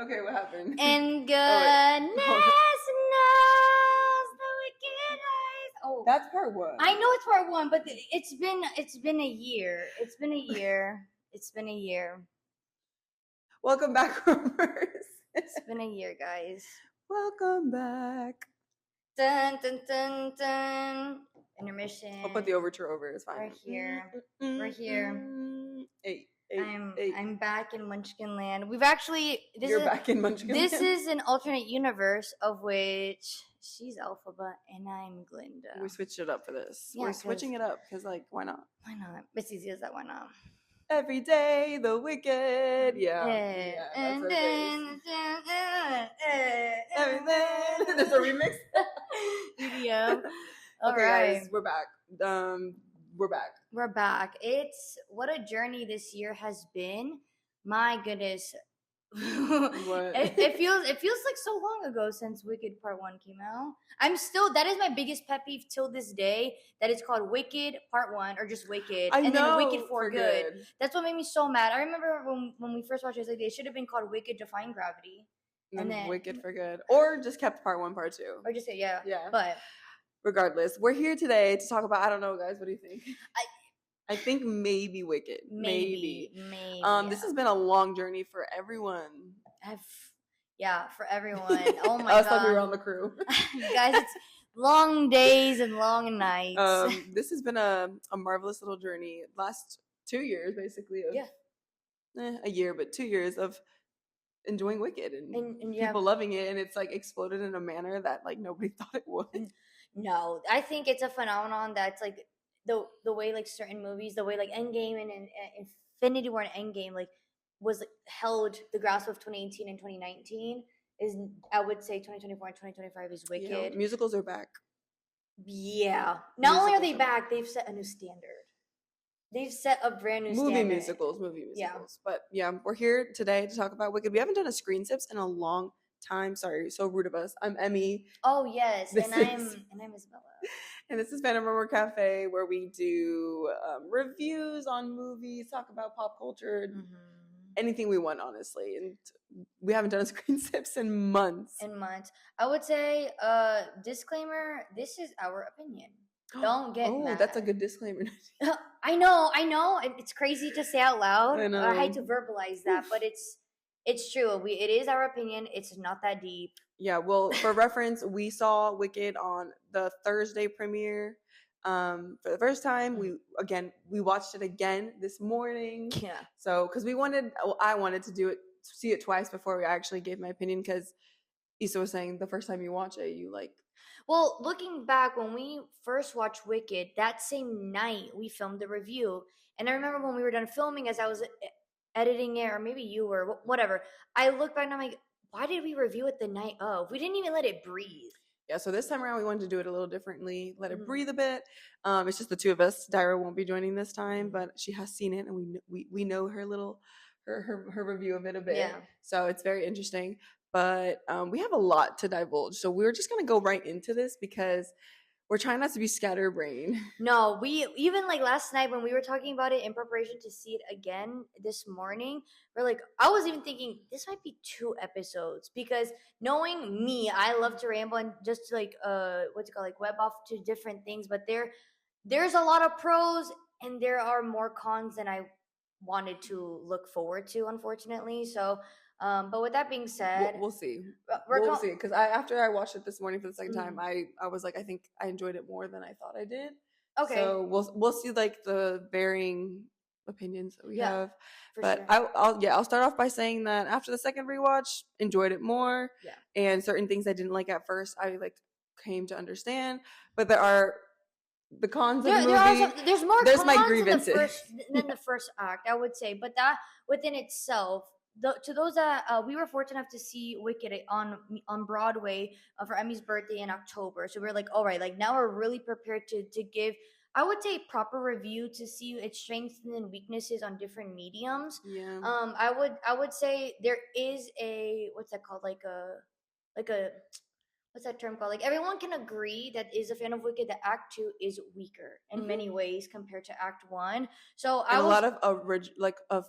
Okay, what happened? And goodness knows the wicked eyes. Oh, That's part one. I know it's part one, but it's been a year. It's been a year. It's been a year. Welcome back, Romers. It's been a year, guys. Welcome back. Dun dun dun dun. Intermission. I'll put the overture over. It's fine. We're here. We're here. I'm back in Munchkin Land. We've actually back in Munchkin This Land. is an alternate universe of which she's Alphaba and I'm Glinda. We switched it up for this. Yeah, We're switching it up because, like, why not? Why not? It's easy as that. Why not? Every day, the wicked. Yeah. And that's then everything. There's a remix. EDM. Okay, guys, we're back. We're back. It's what a journey this year has been. My goodness. What? It feels like so long ago since Wicked Part 1 came out. That is my biggest pet peeve till this day, that it's called Wicked Part 1 or just Wicked then Wicked for Good. That's what made me so mad. I remember when we first watched it, I was like, it should have been called Wicked Defying Gravity. And then Wicked for Good. Or just kept Part 1, Part 2. Or just say, yeah. But regardless, we're here today to talk about, I don't know, guys, what do you think? I think maybe Wicked. Maybe. This has been a long journey for everyone. For everyone. Oh my god. Us, like we were on the crew. Guys, it's long days and long nights. This has been a marvelous little journey. Last 2 years, basically. A year, but 2 years of enjoying Wicked and people loving it, and it's like exploded in a manner that like nobody thought it would. No, I think it's a phenomenon that's like the way like certain movies, the way like Endgame and Infinity War and Endgame like was held the grasp of 2018 and 2019 is, I would say 2024 and 2025 is Wicked. Yeah, musicals are back. Yeah. Not only are they back, they've set a new standard. They've set a brand new standard. Movie musicals. Yeah. But yeah, we're here today to talk about Wicked. We haven't done a Screen Sips in a long time. Sorry, so rude of us. I'm Emmy. Oh yes, I'm Isabella. And this is Phantom Rumor Cafe, where we do reviews on movies, talk about pop culture, anything we want, honestly. And we haven't done a Screen Sips in months. I would say, disclaimer, this is our opinion. Don't get mad. That's a good disclaimer. I know. It's crazy to say out loud. I know. I hate to verbalize that, but it's true. It is our opinion. It's not that deep. Yeah, well, for reference, we saw Wicked on the Thursday premiere for the first time. We watched it again this morning. Yeah. So, because I wanted to see it twice before we actually gave my opinion, because Issa was saying the first time you watch it, you like. Well, looking back, when we first watched Wicked, that same night we filmed the review. And I remember when we were done filming, as I was editing it, or maybe you were, whatever, I look back and I'm like, why did we review it the night of? We didn't even let it breathe. Yeah, so this time around we wanted to do it a little differently, let it breathe a bit. It's just the two of us. Dyra won't be joining this time, but she has seen it, and we know her review of it a bit. Yeah. So it's very interesting. But we have a lot to divulge, so we're just gonna go right into this because we're trying not to be scatterbrained. No, we even like last night when we were talking about it in preparation to see it again this morning, we're like, I was even thinking this might be 2 episodes, because knowing me, I love to ramble and just like web off to different things, but there's a lot of pros and there are more cons than I wanted to look forward to, unfortunately. So but with that being said, we'll see. We'll see, because after I watched it this morning for the second time, I was like, I think I enjoyed it more than I thought I did. Okay. So we'll see like the varying opinions that we have. But sure. I'll start off by saying that after the second rewatch, enjoyed it more. Yeah. And certain things I didn't like at first, I like came to understand. But there are the cons of the movie. There's more cons my grievances than the first act, I would say. But that within itself, to those that we were fortunate enough to see Wicked on Broadway for Emmy's birthday in October, so we're like, all right, like now we're really prepared to give, I would say, proper review to see its strengths and weaknesses on different mediums. Yeah. I would say there is a what's that called, like a what's that term called? Like, everyone can agree that is a fan of Wicked that Act 2 is weaker in many ways compared to Act 1. So a lot of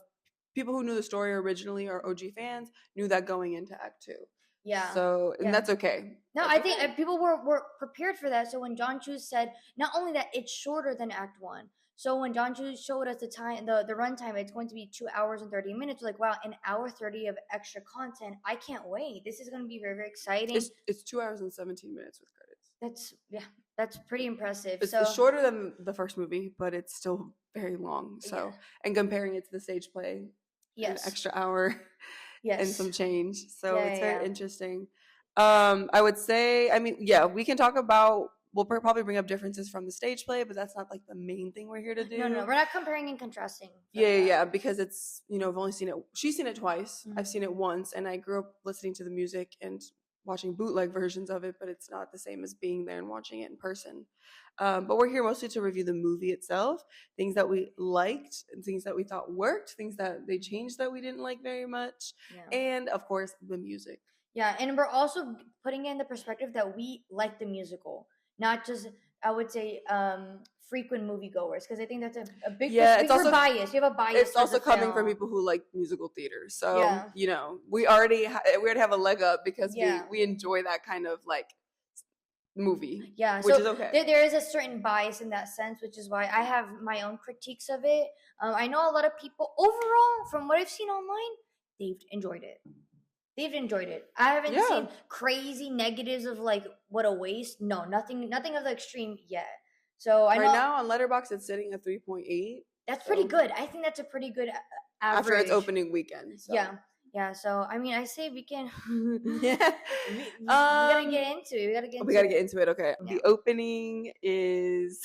people who knew the story originally or OG fans knew that going into Act 2. Yeah. So, and that's okay. No, that's I think people were prepared for that. So when John Chu said, not only that it's shorter than Act 1, so when John Chu showed us the time, the runtime, it's going to be 2 hours and 30 minutes. We're like, wow, an hour 30 of extra content. I can't wait. This is going to be very, very exciting. It's 2 hours and 17 minutes with credits. That's pretty impressive. It's shorter than the first movie, but it's still very long. So, and comparing it to the stage play, an extra hour. And some change. So it's very interesting. I would say, I mean, we can talk about, we'll probably bring up differences from the stage play, but that's not like the main thing we're here to do. No, we're not comparing and contrasting. Yeah, because it's, I've only seen it, she's seen it twice. I've seen it once, and I grew up listening to the music and watching bootleg versions of it, but it's not the same as being there and watching it in person. But we're here mostly to review the movie itself, things that we liked, things that we thought worked, things that they changed that we didn't like very much, and of course the music. Yeah, and we're also putting in the perspective that we like the musical, not just, I would say, frequent moviegoers, because I think that's a big it's also bias. You have a bias. It's also coming from people who like musical theater, so we already have a leg up because we enjoy that kind of like movie, which is okay. There is a certain bias in that sense, which is why I have my own critiques of it. I know a lot of people overall, from what I've seen online, they've enjoyed it. I haven't seen crazy negatives of like what a waste. No, nothing of the extreme yet. So I know right now on Letterboxd it's sitting at 3.8. That's pretty good. I think that's a pretty good average after its opening weekend. So. Yeah, so I mean, I say we can. we gotta get into it. We gotta get into it. Okay, the opening is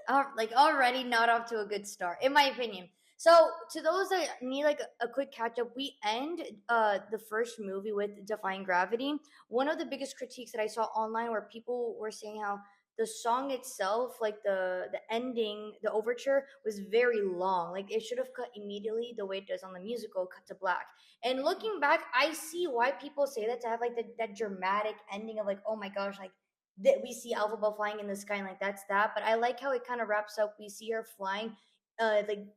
already not off to a good start, in my opinion. So to those that need like a quick catch up, we end the first movie with Defying Gravity. One of the biggest critiques that I saw online where people were saying how the song itself, like the ending, the overture, was very long. Like it should have cut immediately the way it does on the musical, cut to black. And looking back, I see why people say that, to have like that dramatic ending of like, oh my gosh, like we see Alphaba flying in the sky and like that's that. But I like how it kind of wraps up. We see her flying like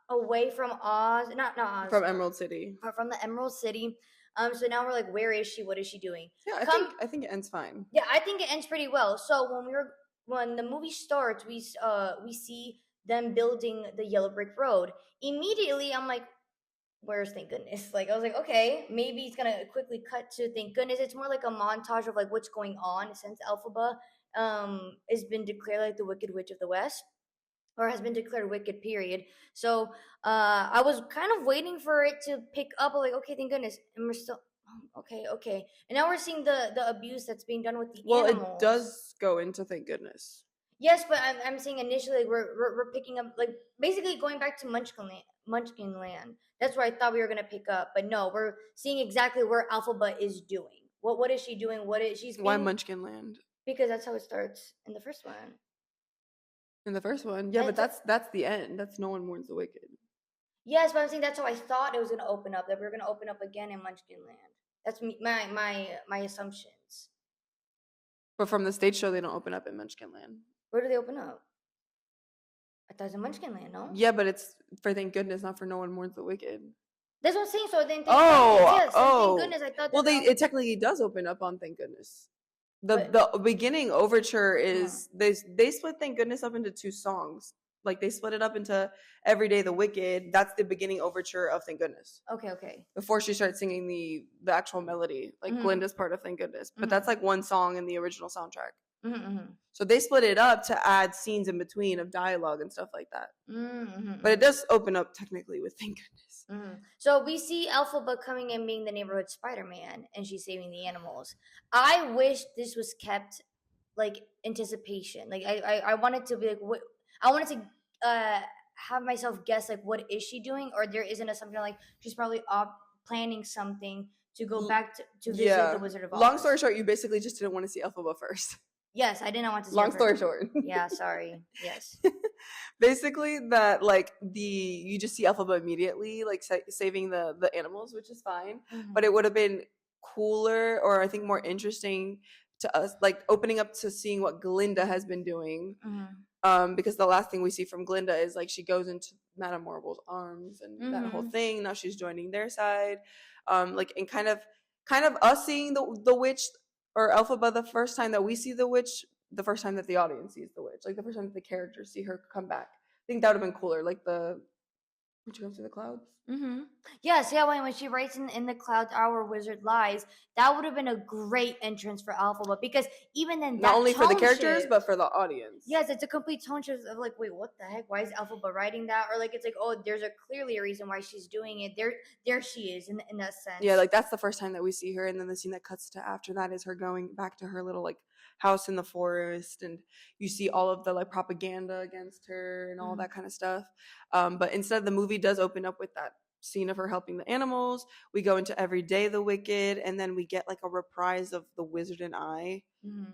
away from Oz, not Oz, from Emerald City, from the Emerald City. So now we're like, where is she? What is she doing? Yeah, I think it ends fine. Yeah, I think it ends pretty well. So when the movie starts, we see them building the yellow brick road. Immediately, I'm like, where's Thank Goodness? Like I was like, okay, maybe it's gonna quickly cut to Thank Goodness. It's more like a montage of like what's going on since Alphaba has been declared like the Wicked Witch of the West, or has been declared wicked, period. So I was kind of waiting for it to pick up, like, okay, thank goodness. And we're still, okay. And now we're seeing the abuse that's being done with the animals. Well, it does go into thank goodness. Yes, but I'm saying initially we're picking up, like, basically going back to Munchkin Land. That's where I thought we were going to pick up. But no, we're seeing exactly where Alphaba is doing. What is she doing? Why Munchkin Land? Because that's how it starts in the first one. In the first one, yeah, but that's the end. That's No One Mourns the Wicked. Yes, but I'm saying that's how I thought it was going to open up. That we were going to open up again in Munchkin Land. That's my assumptions. But from the stage show, they don't open up in Munchkin Land. Where do they open up? I thought it was in Munchkin Land, no? Yeah, but it's for Thank Goodness, not for No One Mourns the Wicked. That's what I'm saying. So then, Thank Goodness, I thought. Well, it technically does open up on Thank Goodness. The beginning overture is they split Thank Goodness up into 2 songs. Like they split it up into Every Day the Wicked. That's the beginning overture of Thank Goodness. Okay. Before she starts singing the actual melody, like Glinda's part of Thank Goodness. But that's like one song in the original soundtrack. So they split it up to add scenes in between of dialogue and stuff like that. But it does open up technically with Thank Goodness. So we see Alphaba coming in being the neighborhood Spider-Man, and she's saving the animals. I wish this was kept like anticipation. Like I wanted to be like, what I wanted to have myself guess like, what is she doing? Or there isn't something like she's probably planning something to go back to visit the Wizard of Oz. Long story short, you basically just didn't want to see Alphaba first. Yes, I did not want to see Long story short. Yeah, sorry. Yes. Basically, that like you just see Alphaba immediately, like saving the animals, which is fine. But it would have been cooler, or I think more interesting, to us, like opening up to seeing what Glinda has been doing. Because the last thing we see from Glinda is like she goes into Madame Marvel's arms and that whole thing. Now she's joining their side. Like, and kind of us seeing the witch or Elphaba the first time that we see the witch, the first time that the audience sees the witch, like the first time that the characters see her come back. I think that would have been cooler. Like when she comes through the clouds. Yes, yeah. When she writes in the clouds, "Our wizard lies," that would have been a great entrance for Elphaba, because even then, not only for the characters but for the audience. Yes, it's a complete tone shift of like, wait, what the heck? Why is Elphaba writing that? Or like, it's like, oh, there's clearly a reason why she's doing it. There she is in that sense. Yeah, like that's the first time that we see her, and then the scene that cuts to after that is her going back to her little like house in the forest, and you see all of the like propaganda against her and all that kind of stuff. But instead, the movie does open up with that scene of her helping the animals. We go into Everyday the Wicked, and then we get like a reprise of The Wizard and I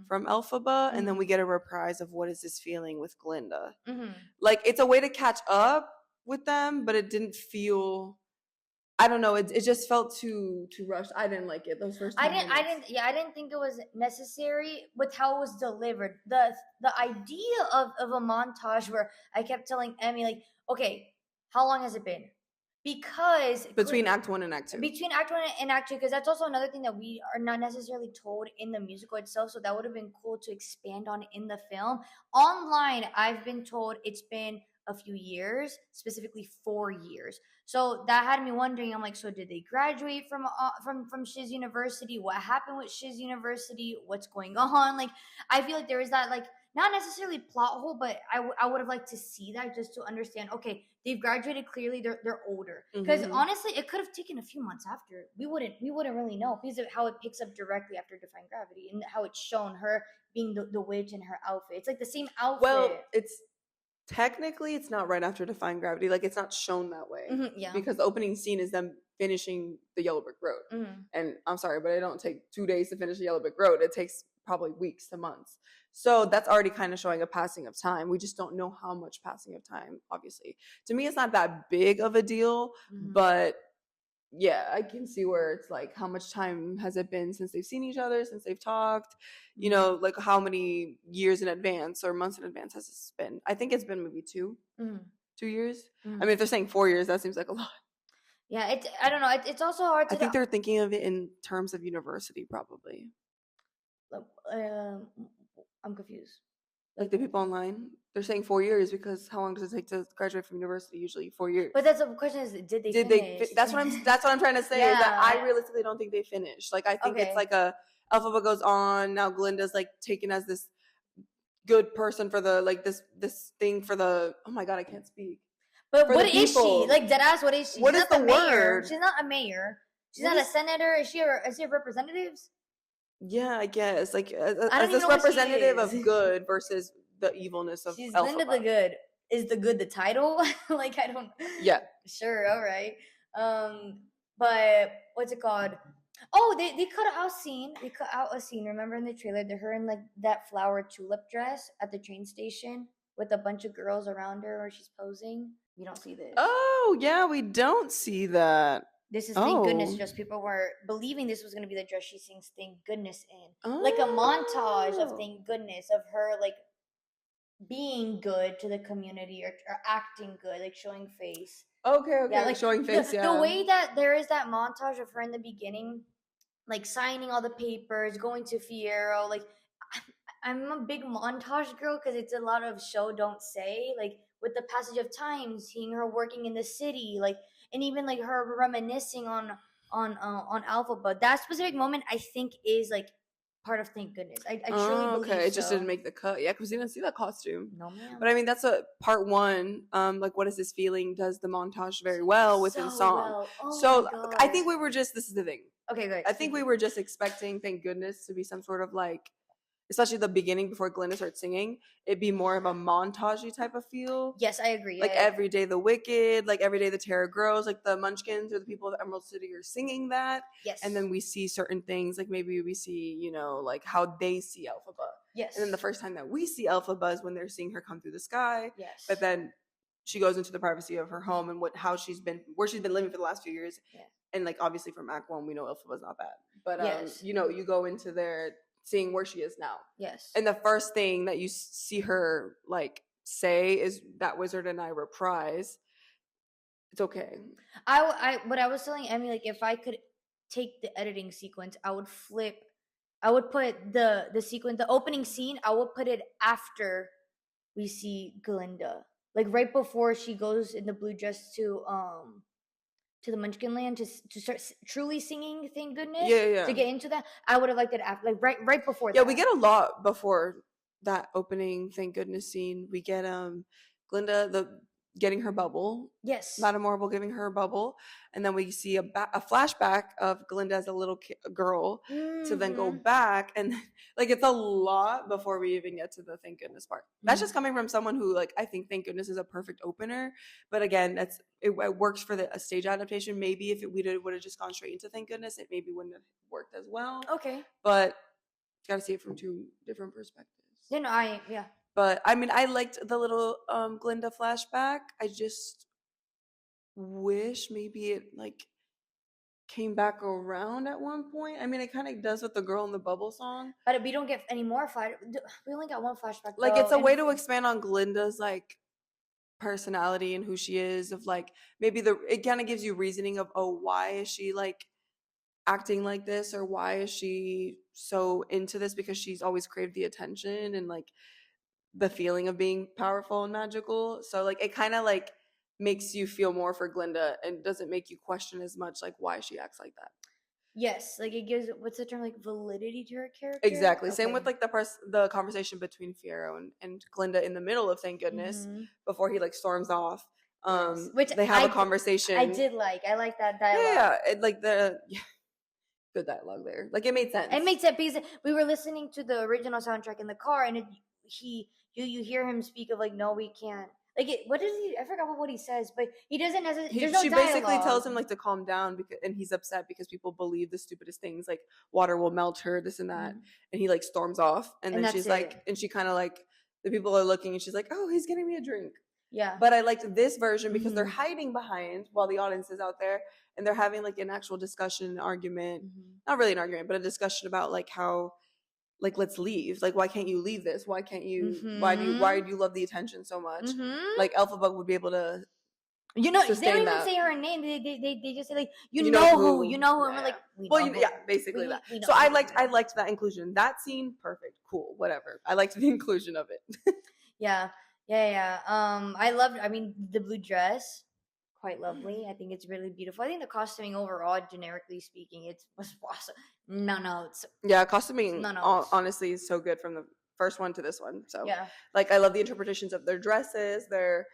from Elphaba, and then we get a reprise of What Is This Feeling with Glinda. Like, it's a way to catch up with them, but it didn't feel, I don't know, it just felt too rushed. I didn't like it those first 10 minutes. I didn't think it was necessary with how it was delivered. The idea of a montage where I kept telling Emmy, like, okay, how long has it been? Because between Act 1 and Act 2. Between Act 1 and Act 2, because that's also another thing that we are not necessarily told in the musical itself, so that would have been cool to expand on in the film. Online, I've been told it's been a few years, specifically 4 years. So that had me wondering, I'm like, so did they graduate from Shiz University? What happened with Shiz University? What's going on? Like, I feel like there is that, like, not necessarily plot hole, but I would have liked to see that just to understand, okay, they've graduated, clearly they're older. Because honestly, it could have taken a few months after. We wouldn't really know, because of how it picks up directly after Defying Gravity and how it's shown her being the witch in her outfit. It's like the same outfit. Well, it's technically it's not right after Defying Gravity. Like, it's not shown that way. Yeah. Because the opening scene is them finishing the Yellow Brick Road. And I'm sorry, but it don't take 2 days to finish the Yellow Brick Road. It takes probably weeks to months. So that's already kind of showing a passing of time. We just don't know how much passing of time, obviously. To me, it's not that big of a deal, but yeah, I can see where it's like, how much time has it been since they've seen each other, since they've talked? You know, like how many years in advance or months in advance has this been? I think it's been maybe 2 years. I mean, if they're saying 4 years, that seems like a lot. Yeah, I don't know. It's also hard to. I think they're thinking of it in terms of university, probably. I'm confused. Like the people online, they're saying 4 years because how long does it take to graduate from university? Usually 4 years. But that's the question: is did they finish? That's what I'm trying to say. Yeah. Is that I realistically don't think they finished. Like, I think it's like a Elphaba goes on, now Glinda's like taken as this good person for the like this thing for the, oh my god, I can't speak. But what is she? Like, deadass, what is she? What is the word? She's not a mayor. She's not a senator. Is she a representatives? Yeah, I guess. Like, as this representative of good versus the evilness of She's Elphaba. Linda the Good. Is the good the title? Like, I don't. Yeah. Sure. All right. But what's it called? Oh, they cut out a scene. They cut out a scene. Remember in the trailer, they're her in like that flower tulip dress at the train station with a bunch of girls around her where she's posing. You don't see this. Oh, yeah, we don't see that. This is Thank Goodness Dress. People were believing this was going to be the dress she sings Thank Goodness in. Like a montage of Thank Goodness, of her like being good to the community or acting good, like showing face. Okay, yeah, like showing face, the way that there is that montage of her in the beginning, like signing all the papers, going to Fiero, like I'm a big montage girl because it's a lot of show don't say, like with the passage of time, seeing her working in the city, like, and even like her reminiscing on Elphaba. That specific moment, I think, is like part of Thank Goodness. I truly believe it just didn't make the cut. Yeah, because we didn't see that costume. No, ma'am. But I mean, that's a part one. Like, What Is This Feeling does the montage very well within song. Well. Oh, so I think we were just, this is the thing. Okay, great. I think we were just expecting Thank Goodness to be some sort of like, especially the beginning before Glinda starts singing, it'd be more of a montage-y type of feel. Yes, I agree. Like Every Day the Wicked, like Every Day the Terror Grows, like the Munchkins or the people of Emerald City are singing that. Yes. And then we see certain things, like maybe we see, you know, like how they see Elphaba. Yes. And then the first time that we see Elphaba is when they're seeing her come through the sky. Yes. But then she goes into the privacy of her home and where she's been living for the last few years. Yes. And like obviously from Act 1, we know Elphaba's not bad. But yes. you know, you go into there seeing where she is now. Yes. And the first thing that you see her like say is that wizard and I reprise. It's okay. What I was telling Emmy, like if I could take the editing sequence, I would put the sequence, the opening scene, I would put it after we see Glinda. Like right before she goes in the blue dress to the Munchkin Land to start truly singing Thank Goodness. Yeah. To get into that, I would have liked it after, like right before. Yeah, we get a lot before that opening Thank Goodness scene. We get Glinda getting her bubble. Yes. Madame Marble giving her a bubble, and then we see a flashback of Glinda as a little girl to then go back, and like it's a lot before we even get to the Thank Goodness part. That's just coming from someone who like I think Thank Goodness is a perfect opener, but again, it works for a stage adaptation. Maybe if we would have just gone straight into Thank Goodness, it maybe wouldn't have worked as well. Okay, but you gotta see it from two different perspectives. Then yeah. But I mean, I liked the little Glinda flashback. I just wish maybe it like came back around at one point. I mean, it kind of does with the girl in the bubble song. But we don't get any more we only got one flashback. Like it's a way to expand on Glinda's like personality and who she is. Of like maybe it kind of gives you reasoning of why is she like acting like this, or why is she so into this, because she's always craved the attention and like the feeling of being powerful and magical. So like it kind of like makes you feel more for Glinda and doesn't make you question as much like why she acts like that. Yes, like it gives, what's the term, like validity to her character. Exactly. Okay. Same with like the conversation between Fiyero and Glinda in the middle of Thank Goodness before he like storms off. Yes. Which they have a conversation. I like that dialogue. Yeah, good dialogue there. Like it made sense. It made sense because we were listening to the original soundtrack in the car, and you hear him speak of like, no, we can't. Like what does he? I forgot what he says, but he doesn't necessarily. She basically tells him like to calm down and he's upset because people believe the stupidest things, like water will melt her, this and that, and he like storms off, and then she's like, and she kind of like the people are looking, and she's like, oh, he's getting me a drink. Yeah. But I liked this version because they're hiding behind while the audience is out there, and they're having like an actual discussion, an argument, not really an argument, but a discussion about like how. Like, let's leave. Like, why can't you leave this? Why can't you? Why do you love the attention so much? Like, Elphaba would be able to. They don't even say her name. They just say like, you know who. And we're like, basically that. So I liked that inclusion. That scene, perfect, cool, whatever. I liked the inclusion of it. Yeah. I mean, the blue dress. Quite lovely. I think it's really beautiful. I think the costuming overall, generically speaking, it was awesome. No notes. Yeah, costuming honestly is so good from the first one to this one. So yeah, like I love the interpretations of their dresses, their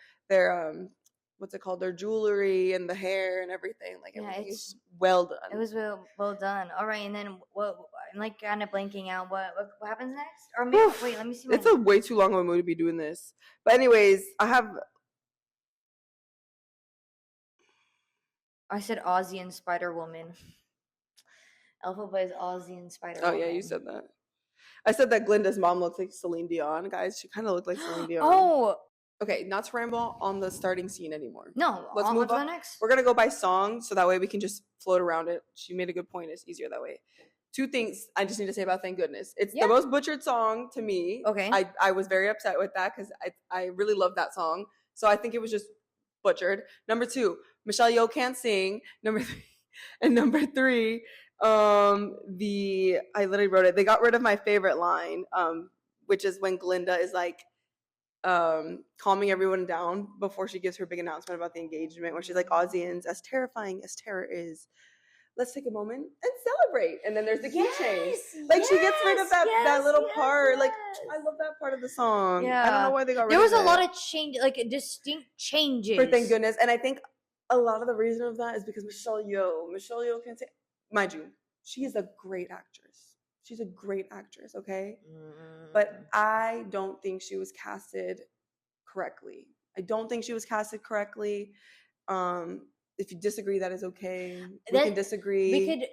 what's it called, their jewelry and the hair and everything. Like everything is well done. It was well done. All right, and then I'm like kind of blanking out. What happens next? Or maybe wait, let me see. It's a way too long of a movie to be doing this. But anyways, I said Ozzy and Spider-Woman. Elphaba is Ozzy and Spider-Woman. Oh yeah, you said that. I said that Glinda's mom looks like Celine Dion, guys. She kind of looked like Celine Dion. Oh. Okay, not to ramble on the starting scene anymore. No, let's move on. Next. We're gonna go by song, so that way we can just float around it. She made a good point. It's easier that way. Two things I just need to say about Thank Goodness. It's the most butchered song to me. Okay. I was very upset with that because I really love that song. So I think it was just butchered. Number two, Michelle Yeoh can't sing. Number three, I literally wrote it. They got rid of my favorite line, which is when Glinda is like calming everyone down before she gives her big announcement about the engagement, where she's like, Aussians, as terrifying as terror is, let's take a moment and celebrate. And then there's the keychain. Like she gets rid of that little part. Like I love that part of the song. Yeah. I don't know why they got rid of it. There was a lot of change, like distinct changes. For Thank Goodness. And I think a lot of the reason of that is because Michelle Yeoh can say, mind you, she is a great actress. She's a great actress, okay? But I don't think she was casted correctly. If you disagree, that is okay. We can disagree.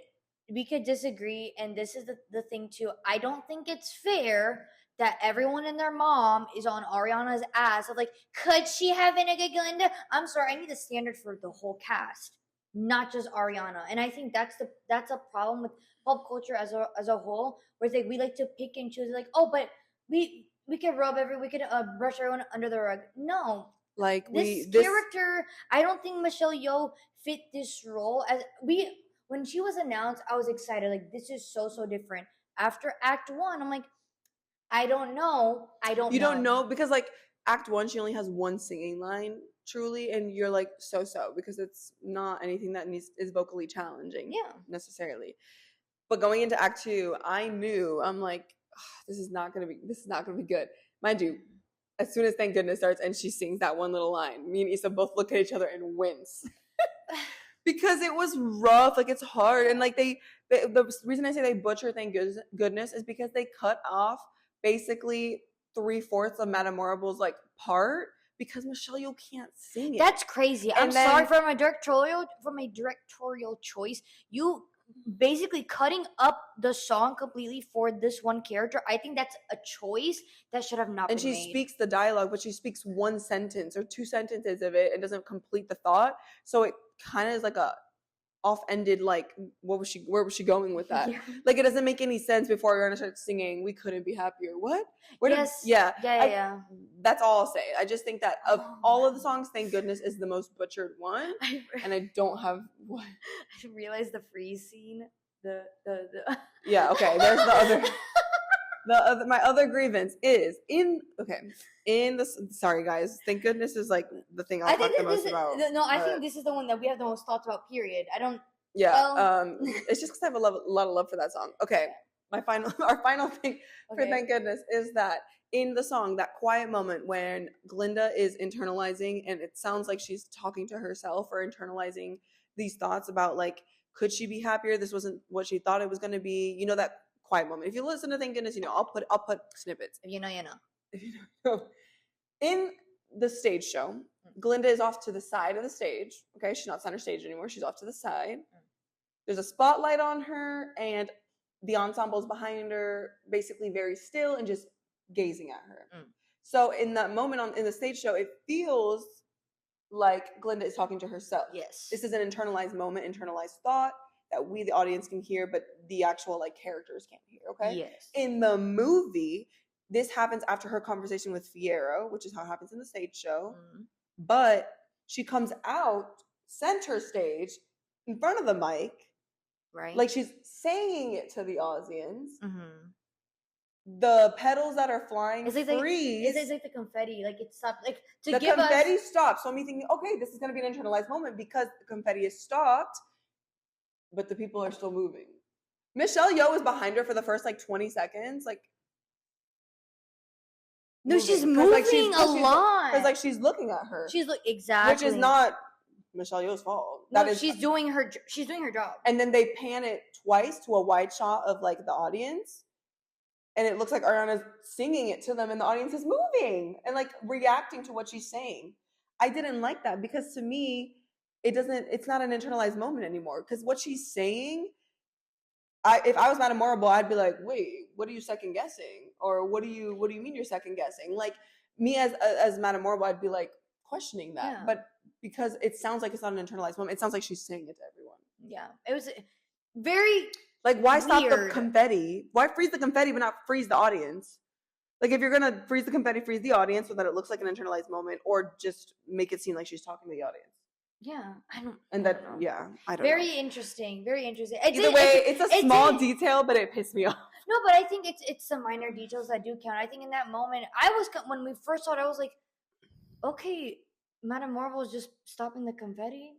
We could disagree, and this is the thing too. I don't think it's fair that everyone and their mom is on Ariana's ass of like, could she have been a good Glinda? I'm sorry, I need the standard for the whole cast. not just Ariana. And I think that's a problem with pop culture as a whole, where it's like we like to pick and choose, like, oh, but we can brush everyone under the rug. No, like this character, I don't think Michelle Yeoh fit this role. When she was announced, I was excited, like, this is so different. After Act 1, I'm like, I don't know. You don't know, because like Act 1, she only has one singing line, truly, and you're like so because it's not anything that is vocally challenging, necessarily. But going into Act 2, I'm like, this is not gonna be good. Mind you, as soon as Thank Goodness starts and she sings that one little line, me and Issa both look at each other and wince. Because it was rough, like it's hard, and like the reason I say they butcher Thank Goodness is because they cut off basically 3/4 of Madame Morrible's like part, because Michelle Yeoh can't sing it. That's crazy. I'm sorry for my directorial choice. You basically cutting up the song completely for this one character. I think that's a choice that should have not been made. And she speaks the dialogue, but she speaks one sentence or two sentences of it and doesn't complete the thought. So it kind of is like a off-ended, like, where was she going with that? Like, it doesn't make any sense. Before Ariana starts singing "We Couldn't Be Happier." What? That's all I'll say. I just think that of all of the songs, Thank Goodness is the most butchered one. And I don't have what. I realized the freeze scene. The Yeah, okay. There's the other my other grievance is in this. Sorry guys, Thank Goodness is like the thing I'll talk the most about. No, I think this is the one that we have the most thoughts about, period. I don't. It's just because I have a lot of love for that song. Okay, our final thing for Thank Goodness is that in the song, that quiet moment when Glinda is internalizing, and it sounds like she's talking to herself or internalizing these thoughts about, like, could she be happier? This wasn't what she thought it was going to be. You know, that quiet moment. If you listen to Thank Goodness, you know, I'll put snippets. If you know, you know. If you know. In the stage show, Glinda is off to the side of the stage. Okay, she's not center stage anymore. She's off to the side. There's a spotlight on her, and the ensemble's behind her, basically very still and just gazing at her. So in that moment in the stage show, it feels like Glinda is talking to herself. Yes. This is an internalized moment, internalized thought that we, the audience, can hear, but the actual, like, characters can't hear, okay? Yes. In the movie, this happens after her conversation with Fiyero, which is how it happens in the stage show. But she comes out center stage in front of the mic. Right. Like she's saying it to the audience. The petals that are flying freeze. It's like the confetti. Like it stopped. Like the confetti stopped. So me thinking, okay, this is going to be an internalized moment because the confetti is stopped, but the people are still moving. Michelle Yeoh is behind her for the first, like, 20 seconds. Like, no, she's moving a lot. Because, like, she's looking at her. Exactly. Which is not Michelle Yeoh's fault. No, she's doing her job. And then they pan it twice to a wide shot of, like, the audience. And it looks like Ariana's singing it to them, and the audience is moving and, like, reacting to what she's saying. I didn't like that because, to me, it's not an internalized moment anymore. Because what she's saying, if I was Madame Morrible, I'd be like, wait, what are you second guessing? Or what do you mean you're second guessing? Like, me as Madame Morrible, I'd be like questioning that. Yeah. But because it sounds like it's not an internalized moment, it sounds like she's saying it to everyone. Yeah, it was very, like, why stop the confetti? Why freeze the confetti but not freeze the audience? Like, if you're gonna freeze the confetti, freeze the audience so that it looks like an internalized moment, or just make it seem like she's talking to the audience. Yeah, I don't know. Yeah, I don't very know. Interesting, very interesting. Either way, it's a small detail, but it pissed me off. No, but I think it's the minor details that do count. I think in that moment, when we first saw it, I was like, okay, Madame Morrible is just stopping the confetti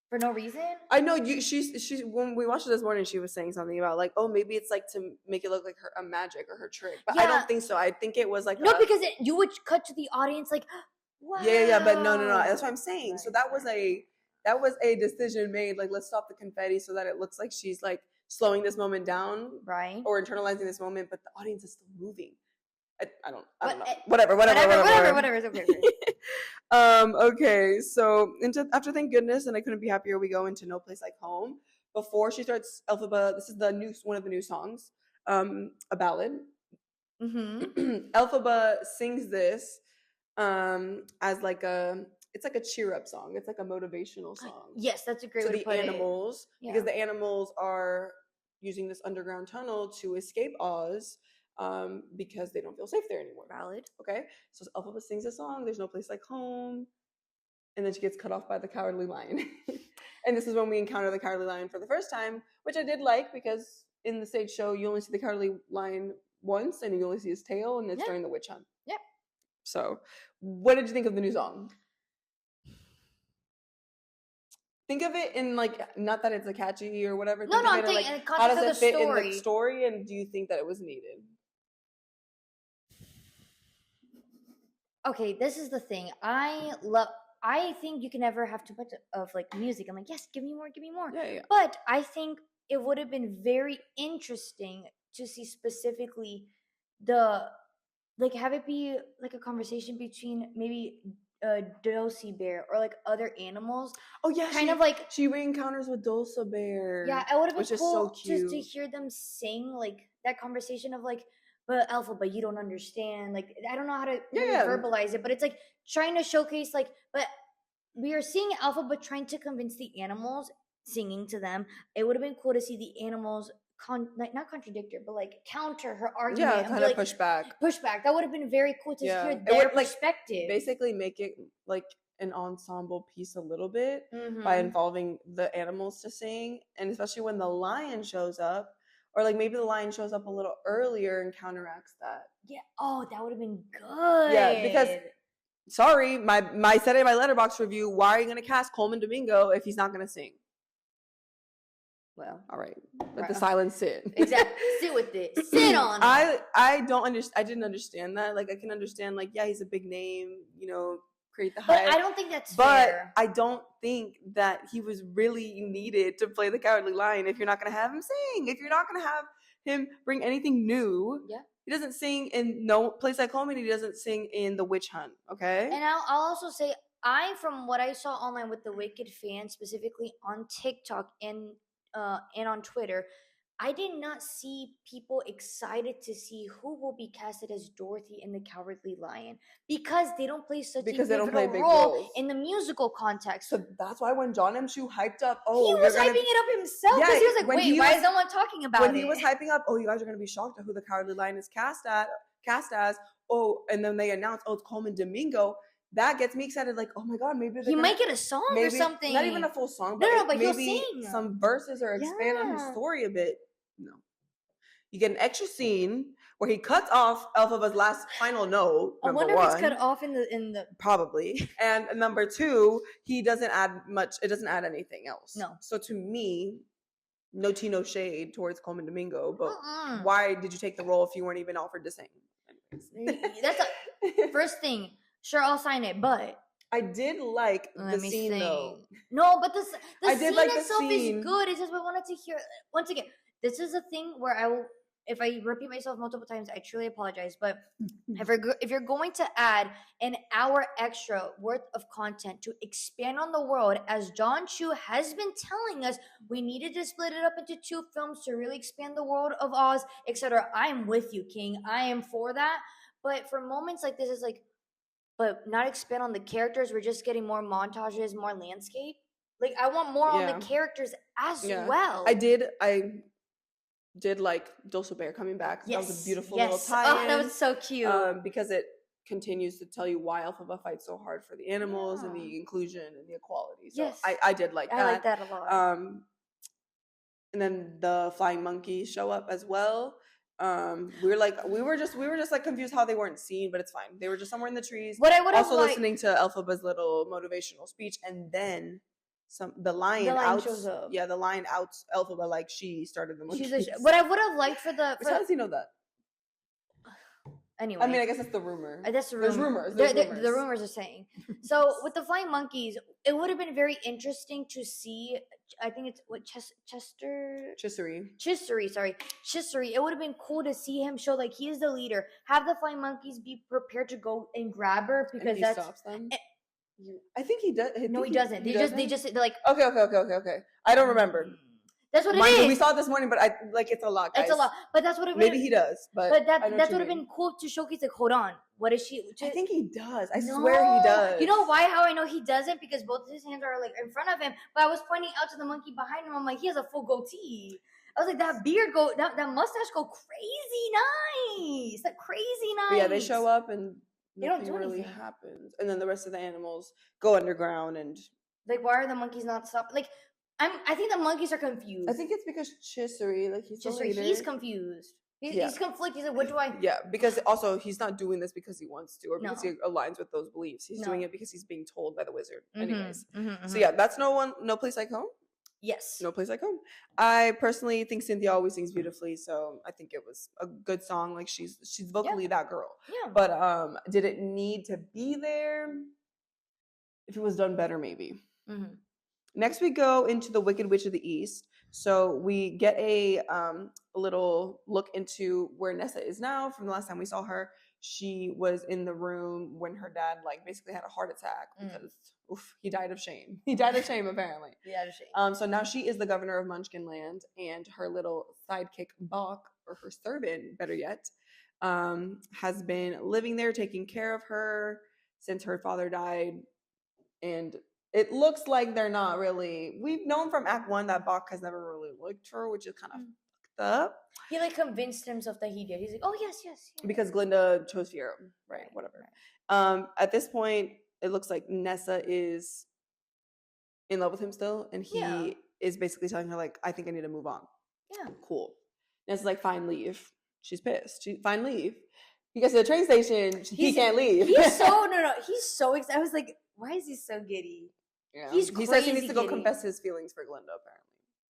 for no reason. I know she's when we watched it this morning, she was saying something about, like, oh, maybe it's like to make it look like a magic or her trick, but I don't think so. I think it was like because you would cut to the audience like, wow. Yeah, but no, that's what I'm saying. Right, so that was a decision made, like, let's stop the confetti so that it looks like she's, like, slowing this moment down, right, or internalizing this moment, but the audience is still moving. I don't know. Whatever. It's okay. Okay, so after Thank Goodness and I Couldn't Be Happier, we go into No Place Like Home. Before she starts Elphaba, this is one of the new songs, a ballad. Elphaba sings this as like a it's like a cheer up song. It's like a motivational song. Yes, that's a great way to put it. To the animals, because the animals are using this underground tunnel to escape Oz, because they don't feel safe there anymore. Valid. Okay, so Elphaba sings a song. There's no place like home, and then she gets cut off by the Cowardly Lion. And this is when we encounter the Cowardly Lion for the first time, which I did like, because in the stage show you only see the Cowardly Lion once, and you only see his tail, and it's during the witch hunt. Yeah. So, what did you think of the new song? Think of it in like, not that it's a catchy or whatever. No, I'm thinking in the context of the story. How does it fit in the story, and do you think that it was needed? Okay, this is the thing. I think you can never have too much of like music. I'm like, yes, give me more. Yeah. But I think it would have been very interesting to see specifically have it be like a conversation between maybe Dulce Bear or like other animals. Oh yeah, she re-encounters with Dulce Bear. Yeah, it would have been cool so cute to hear them sing like that conversation of like, but Elphaba, you don't understand. Like, I don't know how to verbalize it, but it's like trying to showcase like, but we are seeing Elphaba trying to convince the animals, singing to them. It would have been cool to see the animals not contradict her, but like counter her argument. Yeah, kind of push back. That would have been very cool to hear their perspective. Basically, make it like an ensemble piece a little bit by involving the animals to sing, and especially when the lion shows up, or like maybe the lion shows up a little earlier and counteracts that. Yeah. Oh, that would have been good. Yeah, because sorry, my said in my Letterboxd review, why are you going to cast Coleman Domingo if he's not going to sing? Well, all right. Let the silence sit. Exactly. Sit with it. Sit on it. I don't understand. I didn't understand that. Like, I can understand, like, yeah, he's a big name, create the hype. But I don't think that's fair. But I don't think that he was really needed to play the Cowardly Lion if you're not going to have him sing. If you're not going to have him bring anything new. Yeah. He doesn't sing in no place like home, and he doesn't sing in The Witch Hunt, okay? And I'll also say, from what I saw online with the Wicked fans, specifically on TikTok and on Twitter, I did not see people excited to see who will be casted as Dorothy in the Cowardly Lion, because they don't play such a pivotal role in the musical context. So that's why when John M. Chu hyped up, he was hyping it up himself, because he was like, wait, why is no one talking about it? When he was hyping up, you guys are going to be shocked at who the Cowardly Lion is cast as, and then they announced, it's Coleman Domingo. That gets me excited, like, oh my god, maybe he might get a song or something. Not even a full song, but but maybe he'll sing some verses or expand on his story a bit. No. You get an extra scene where he cuts off Elphaba's last final note. I wonder if it's cut off in the probably. And number two, he doesn't add much. It doesn't add anything else. No. So to me, no tea, no shade towards Coleman Domingo, but why did you take the role if you weren't even offered to sing? That's a first thing. Sure, I'll sign it, but I did like the scene though. No, but the scene itself is good. It's just I wanted to hear once again. This is a thing where I will, if I repeat myself multiple times, I truly apologize. But if you're going to add an hour extra worth of content to expand on the world, as John Chu has been telling us, we needed to split it up into 2 films to really expand the world of Oz, etc. I am with you, King. I am for that. But for moments like this, it's like, but not expand on the characters. We're just getting more montages, more landscape. Like, I want more on the characters as well. I did like Dulce Bear coming back. Yes. That was a beautiful little tie-in. Oh, that was so cute. Because it continues to tell you why Elphaba fights so hard for the animals and the inclusion and the equality. So yes. I did like that. I like that a lot. And then the flying monkeys show up as well. We were just like confused how they weren't seen, but it's fine. They were just somewhere in the trees. What I would also listening to Elphaba's little motivational speech, and then the lion shows up. Yeah, the lion outs Elphaba like she started the monkeys. What I would have liked for how does he know that? Anyway, I mean, I guess that's the rumor. That's the rumor. There's rumors. The rumors are saying. So with the flying monkeys, it would have been very interesting to see. I think it's Chissery. It would have been cool to see him show like he is the leader. Have the flying monkeys be prepared to go and grab her because he stops them. I think he does. No, he doesn't. They're like okay. I don't remember. That's what it is. We saw it this morning, but it's a lot, guys. It's a lot, but that's what it. Maybe he does, but that would have been cool to showcase. Like, hold on, what is she? I think he does. I swear he does. You know why? How I know he doesn't? Because both of his hands are like in front of him. But I was pointing out to the monkey behind him. I'm like, he has a full goatee. I was like, that beard that mustache go crazy nice. That crazy nice. But yeah, they show up and they don't do really anything. happens, and then the rest of the animals go underground and like, why are the monkeys not stopping? Like, I think the monkeys are confused. I think it's because Chisari, like he's confused. He's conflicted. He's like, what do I? Yeah, because also he's not doing this because he wants to or because he aligns with those beliefs. He's doing it because he's being told by the wizard. Anyways, so yeah, that's No Place Like Home. Yes. No Place Like Home. I personally think Cynthia always sings beautifully, so I think it was a good song. Like she's vocally that girl. Yeah. But did it need to be there? If it was done better, maybe. Mm-hmm. Next, we go into the Wicked Witch of the East. So we get a little look into where Nessa is now. From the last time we saw her, she was in the room when her dad basically had a heart attack because he died of shame. He died of shame, apparently. He died of shame. So now she is the governor of Munchkinland, and her little sidekick Bach, or her servant, better yet, has been living there, taking care of her since her father died, and it looks like they're not really. We've known from Act 1 that Bach has never really liked her, which is kind of fucked up. He convinced himself that he did. He's like, oh yes. Because Glinda chose Fiero, right? Whatever. Right. At this point, it looks like Nessa is in love with him still, and he is basically telling her I think I need to move on. Yeah. Cool. Nessa's like, fine, leave. She's pissed. Fine, leave. He gets to the train station. He can't leave. He's so He's so excited. I was like, why is he so giddy? Yeah. He says he needs to go confess his feelings for Glinda, apparently.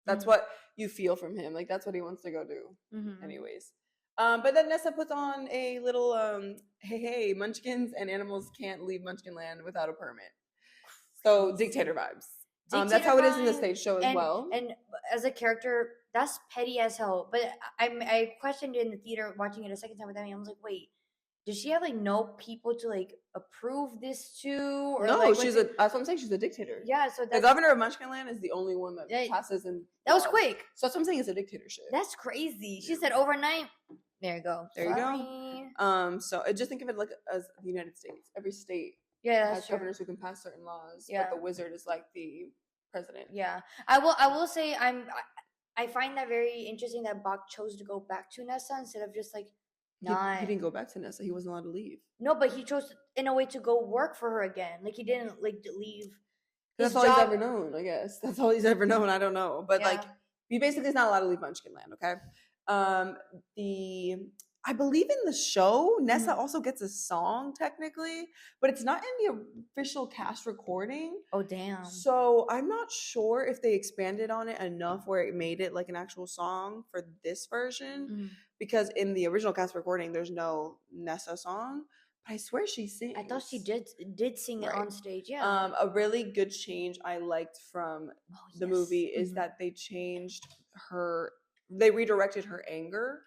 That's what you feel from him. That's what he wants to go do. Anyways. But then Nessa puts on a little, hey, Munchkins and animals can't leave Munchkinland without a permit. So, dictator vibes. That's how it is in the stage show as well. And as a character, that's petty as hell. But I questioned it in the theater watching it a second time with Emmy. I was like, wait, does she have no people to approve this to? Or no, that's what I'm saying. She's a dictator. Yeah, so the governor of Munchkinland is the only one that passes. And that was quick. So that's what I'm saying. It's a dictatorship. That's crazy. She said overnight. There you go. There you go. So just think of it as the United States. Every state has governors who can pass certain laws. Yeah. But the wizard is like the president. Yeah. I will say I find that very interesting that Bach chose to go back to Nessa instead of just he didn't go back to Nessa. He wasn't allowed to leave. No, but he chose in a way to go work for her again. He didn't leave. That's all he's ever known, I guess. That's all he's ever known. I don't know, but he basically is not allowed to leave Munchkinland. Okay. I believe in the show, Nessa also gets a song technically, but it's not in the official cast recording. Oh, damn. So I'm not sure if they expanded on it enough where it made it an actual song for this version, because in the original cast recording, there's no Nessa song, but I swear she sings. I thought she did sing it on stage, yeah. A really good change I liked from the movie is that they changed they redirected her anger.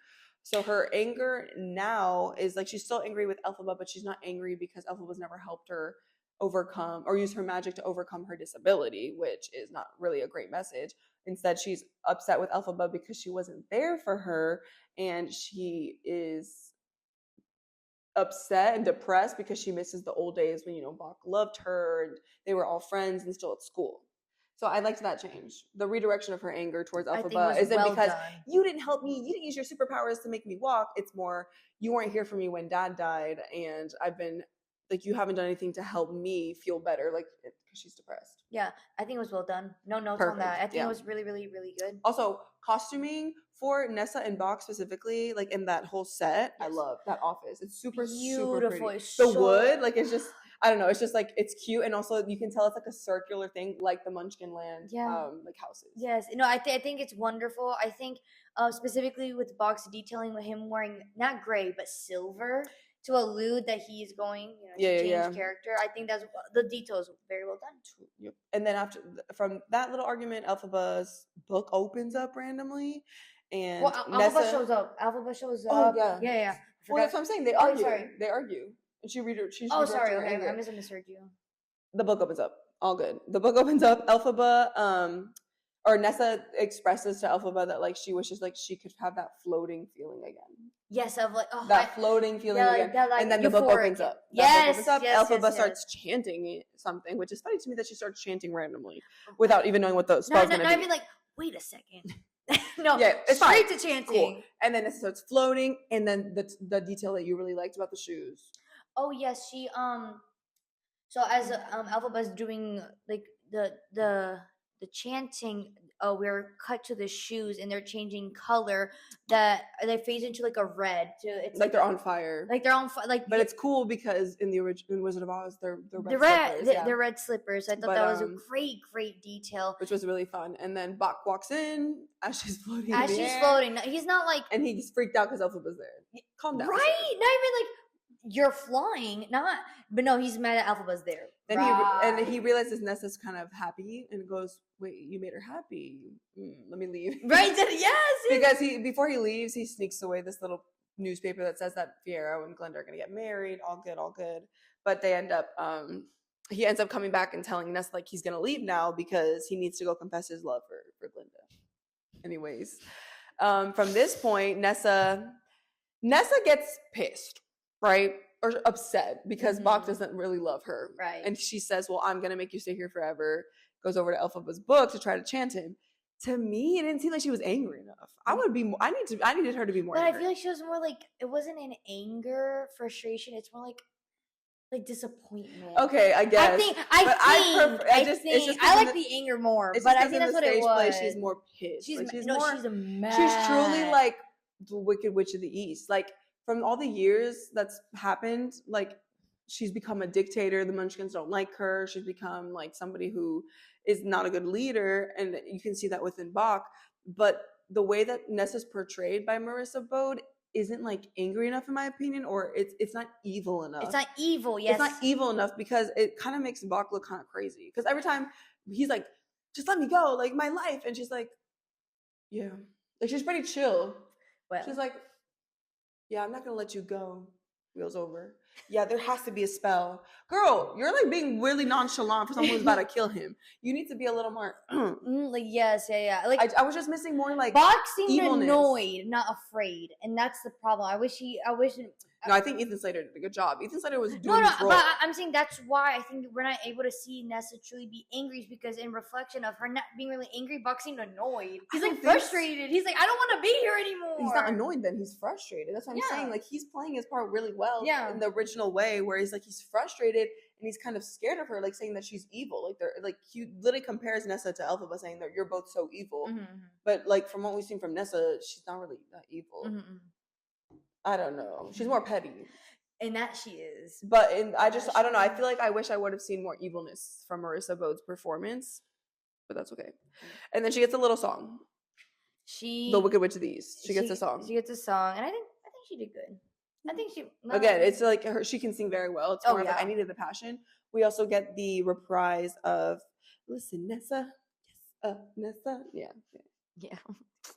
So her anger now is she's still angry with Elphaba, but she's not angry because Elphaba's never helped her overcome or use her magic to overcome her disability, which is not really a great message. Instead, she's upset with Elphaba because she wasn't there for her, and she is upset and depressed because she misses the old days when Bach loved her and they were all friends and still at school. So I liked that change. The redirection of her anger towards Elphaba isn't because you didn't help me, you didn't use your superpowers to make me walk. It's more, you weren't here for me when Dad died, and I've been you haven't done anything to help me feel better, because she's depressed. Yeah, I think it was well done. No notes on that. I think it was really, really, really good. Also, costuming for Nessa and Bach specifically, in that whole set, I love that office. It's super beautiful. Super pretty. Wood, it's just. I don't know. It's just it's cute, and also you can tell it's a circular thing, like the Munchkinland, houses. Yes, I think it's wonderful. I think specifically with Bach's detailing with him wearing not gray but silver to allude that he's going, to change character. I think that's the details very well done. Yep. And then from that little argument, Elphaba's book opens up randomly, and Elphaba shows up. Elphaba shows up. Oh yeah. Well, that's what I'm saying. They argue. They argue. And she's sorry. Okay, I misunderstood you. The book opens up. All good. The book opens up. Elphaba, or Nessa expresses to Elphaba that like she wishes like she could have that floating feeling again. Yes, of like that floating feeling again, like and then the book opens up. Elphaba starts chanting something, which is funny to me that she starts chanting randomly without even knowing what the spell's gonna be. I'd be like, wait a second. No, yeah, it's straight fine. to chanting. Cool. And then it starts floating, and then the detail that you really liked about the shoes. Oh yes, she so as Elphaba's doing like the chanting, we're cut to the shoes and they're changing color. That they phase into like a red. It's like they're on fire. Like they're on fire. Like, but it's cool because in the original Wizard of Oz, they're red slippers. I thought that was a great detail, which was really fun. And then Bach walks in as she's floating. He's not like, and he's freaked out because Elphaba's there. Calm down. Right? Not even like you're flying, but no, he's mad at Elphaba's there. Then he realizes Nessa's kind of happy and goes, "Wait, you made her happy? Let me leave." Right? Yes. Because before he leaves, he sneaks away this little newspaper that says that Fiero and Glenda are gonna get married. All good. But they end up, he ends up coming back and telling Nessa like he's gonna leave now because he needs to go confess his love for Glenda. Anyways, from this point, Nessa gets pissed, right? Or upset because Bach doesn't really love her. Right. And she says, well, I'm going to make you stay here forever. Goes over to Elphaba's book to try to chant him. To me, it didn't seem like she was angry enough. I needed her to be more angry. But I feel like she was more like, it wasn't an anger, frustration. It's more like disappointment. Okay, I guess. I like the anger more, but I think that's what it was. She's more pissed. She's mad. She's truly like the Wicked Witch of the East. Like, from all the years that's happened, like she's become a dictator. The Munchkins don't like her. She's become like somebody who is not a good leader, and you can see that within Bach. But the way that Nessa's portrayed by Marissa Bode isn't like angry enough, in my opinion, or it's not evil enough. It's not evil. Yes, it's not evil enough because it kind of makes Bach look kind of crazy. Because every time he's like, "Just let me go, like my life," and she's like, "Yeah," like she's pretty chill. Well, she's like, "Yeah, I'm not gonna let you go." Wheels over. Yeah, there has to be a spell. Girl, you're like being really nonchalant for someone who's about to kill him. You need to be a little more like yes, yeah. Like I was just missing more like Bach seemed annoyed, not afraid, and that's the problem. I wish. No, I think Ethan Slater did a good job. Ethan Slater was doing his role. But I'm saying that's why I think we're not able to see Nessa truly be angry, because in reflection of her not being really angry, Bach seemed annoyed. He's like frustrated. He's like, I don't want to be here anymore. He's not annoyed then. He's frustrated. That's what I'm saying. Like he's playing his part really well in the original way, where he's like he's frustrated and he's kind of scared of her, like saying that she's evil. Like they're like he literally compares Nessa to Elphaba, saying that you're both so evil. Mm-hmm. But like from what we've seen from Nessa, she's not really that evil. Mm-hmm. I don't know. She's more petty. And that she is. But I don't know. I feel like I wish I would have seen more evilness from Marissa Bode's performance. But that's okay. And then she gets a little song. The Wicked Witch of the East. She gets a song. She gets a song. And I think she did good. I think she... Again, it's like she can sing very well. It's more like I needed the passion. We also get the reprise of Listen, Nessa. Yes, Nessa. Yeah.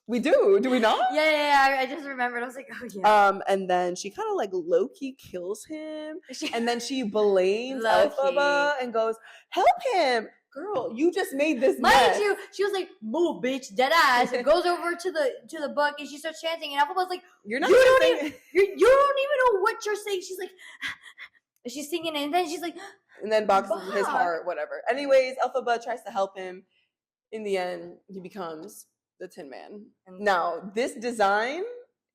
We do we not? Yeah. I just remembered. I was like, oh yeah. And then she kind of like low-key kills him, and then she blames Elphaba and goes, "Help him, girl! You just made this mess." Mind you, she was like, "Move, bitch, dead ass." It goes over to the book, and she starts chanting, and Elphaba's like, you don't even know what you're saying." She's like, she's singing, and then she's like, and then boxes his heart, whatever. Anyways, Elphaba tries to help him. In the end, he becomes the Tin Man. Now, this design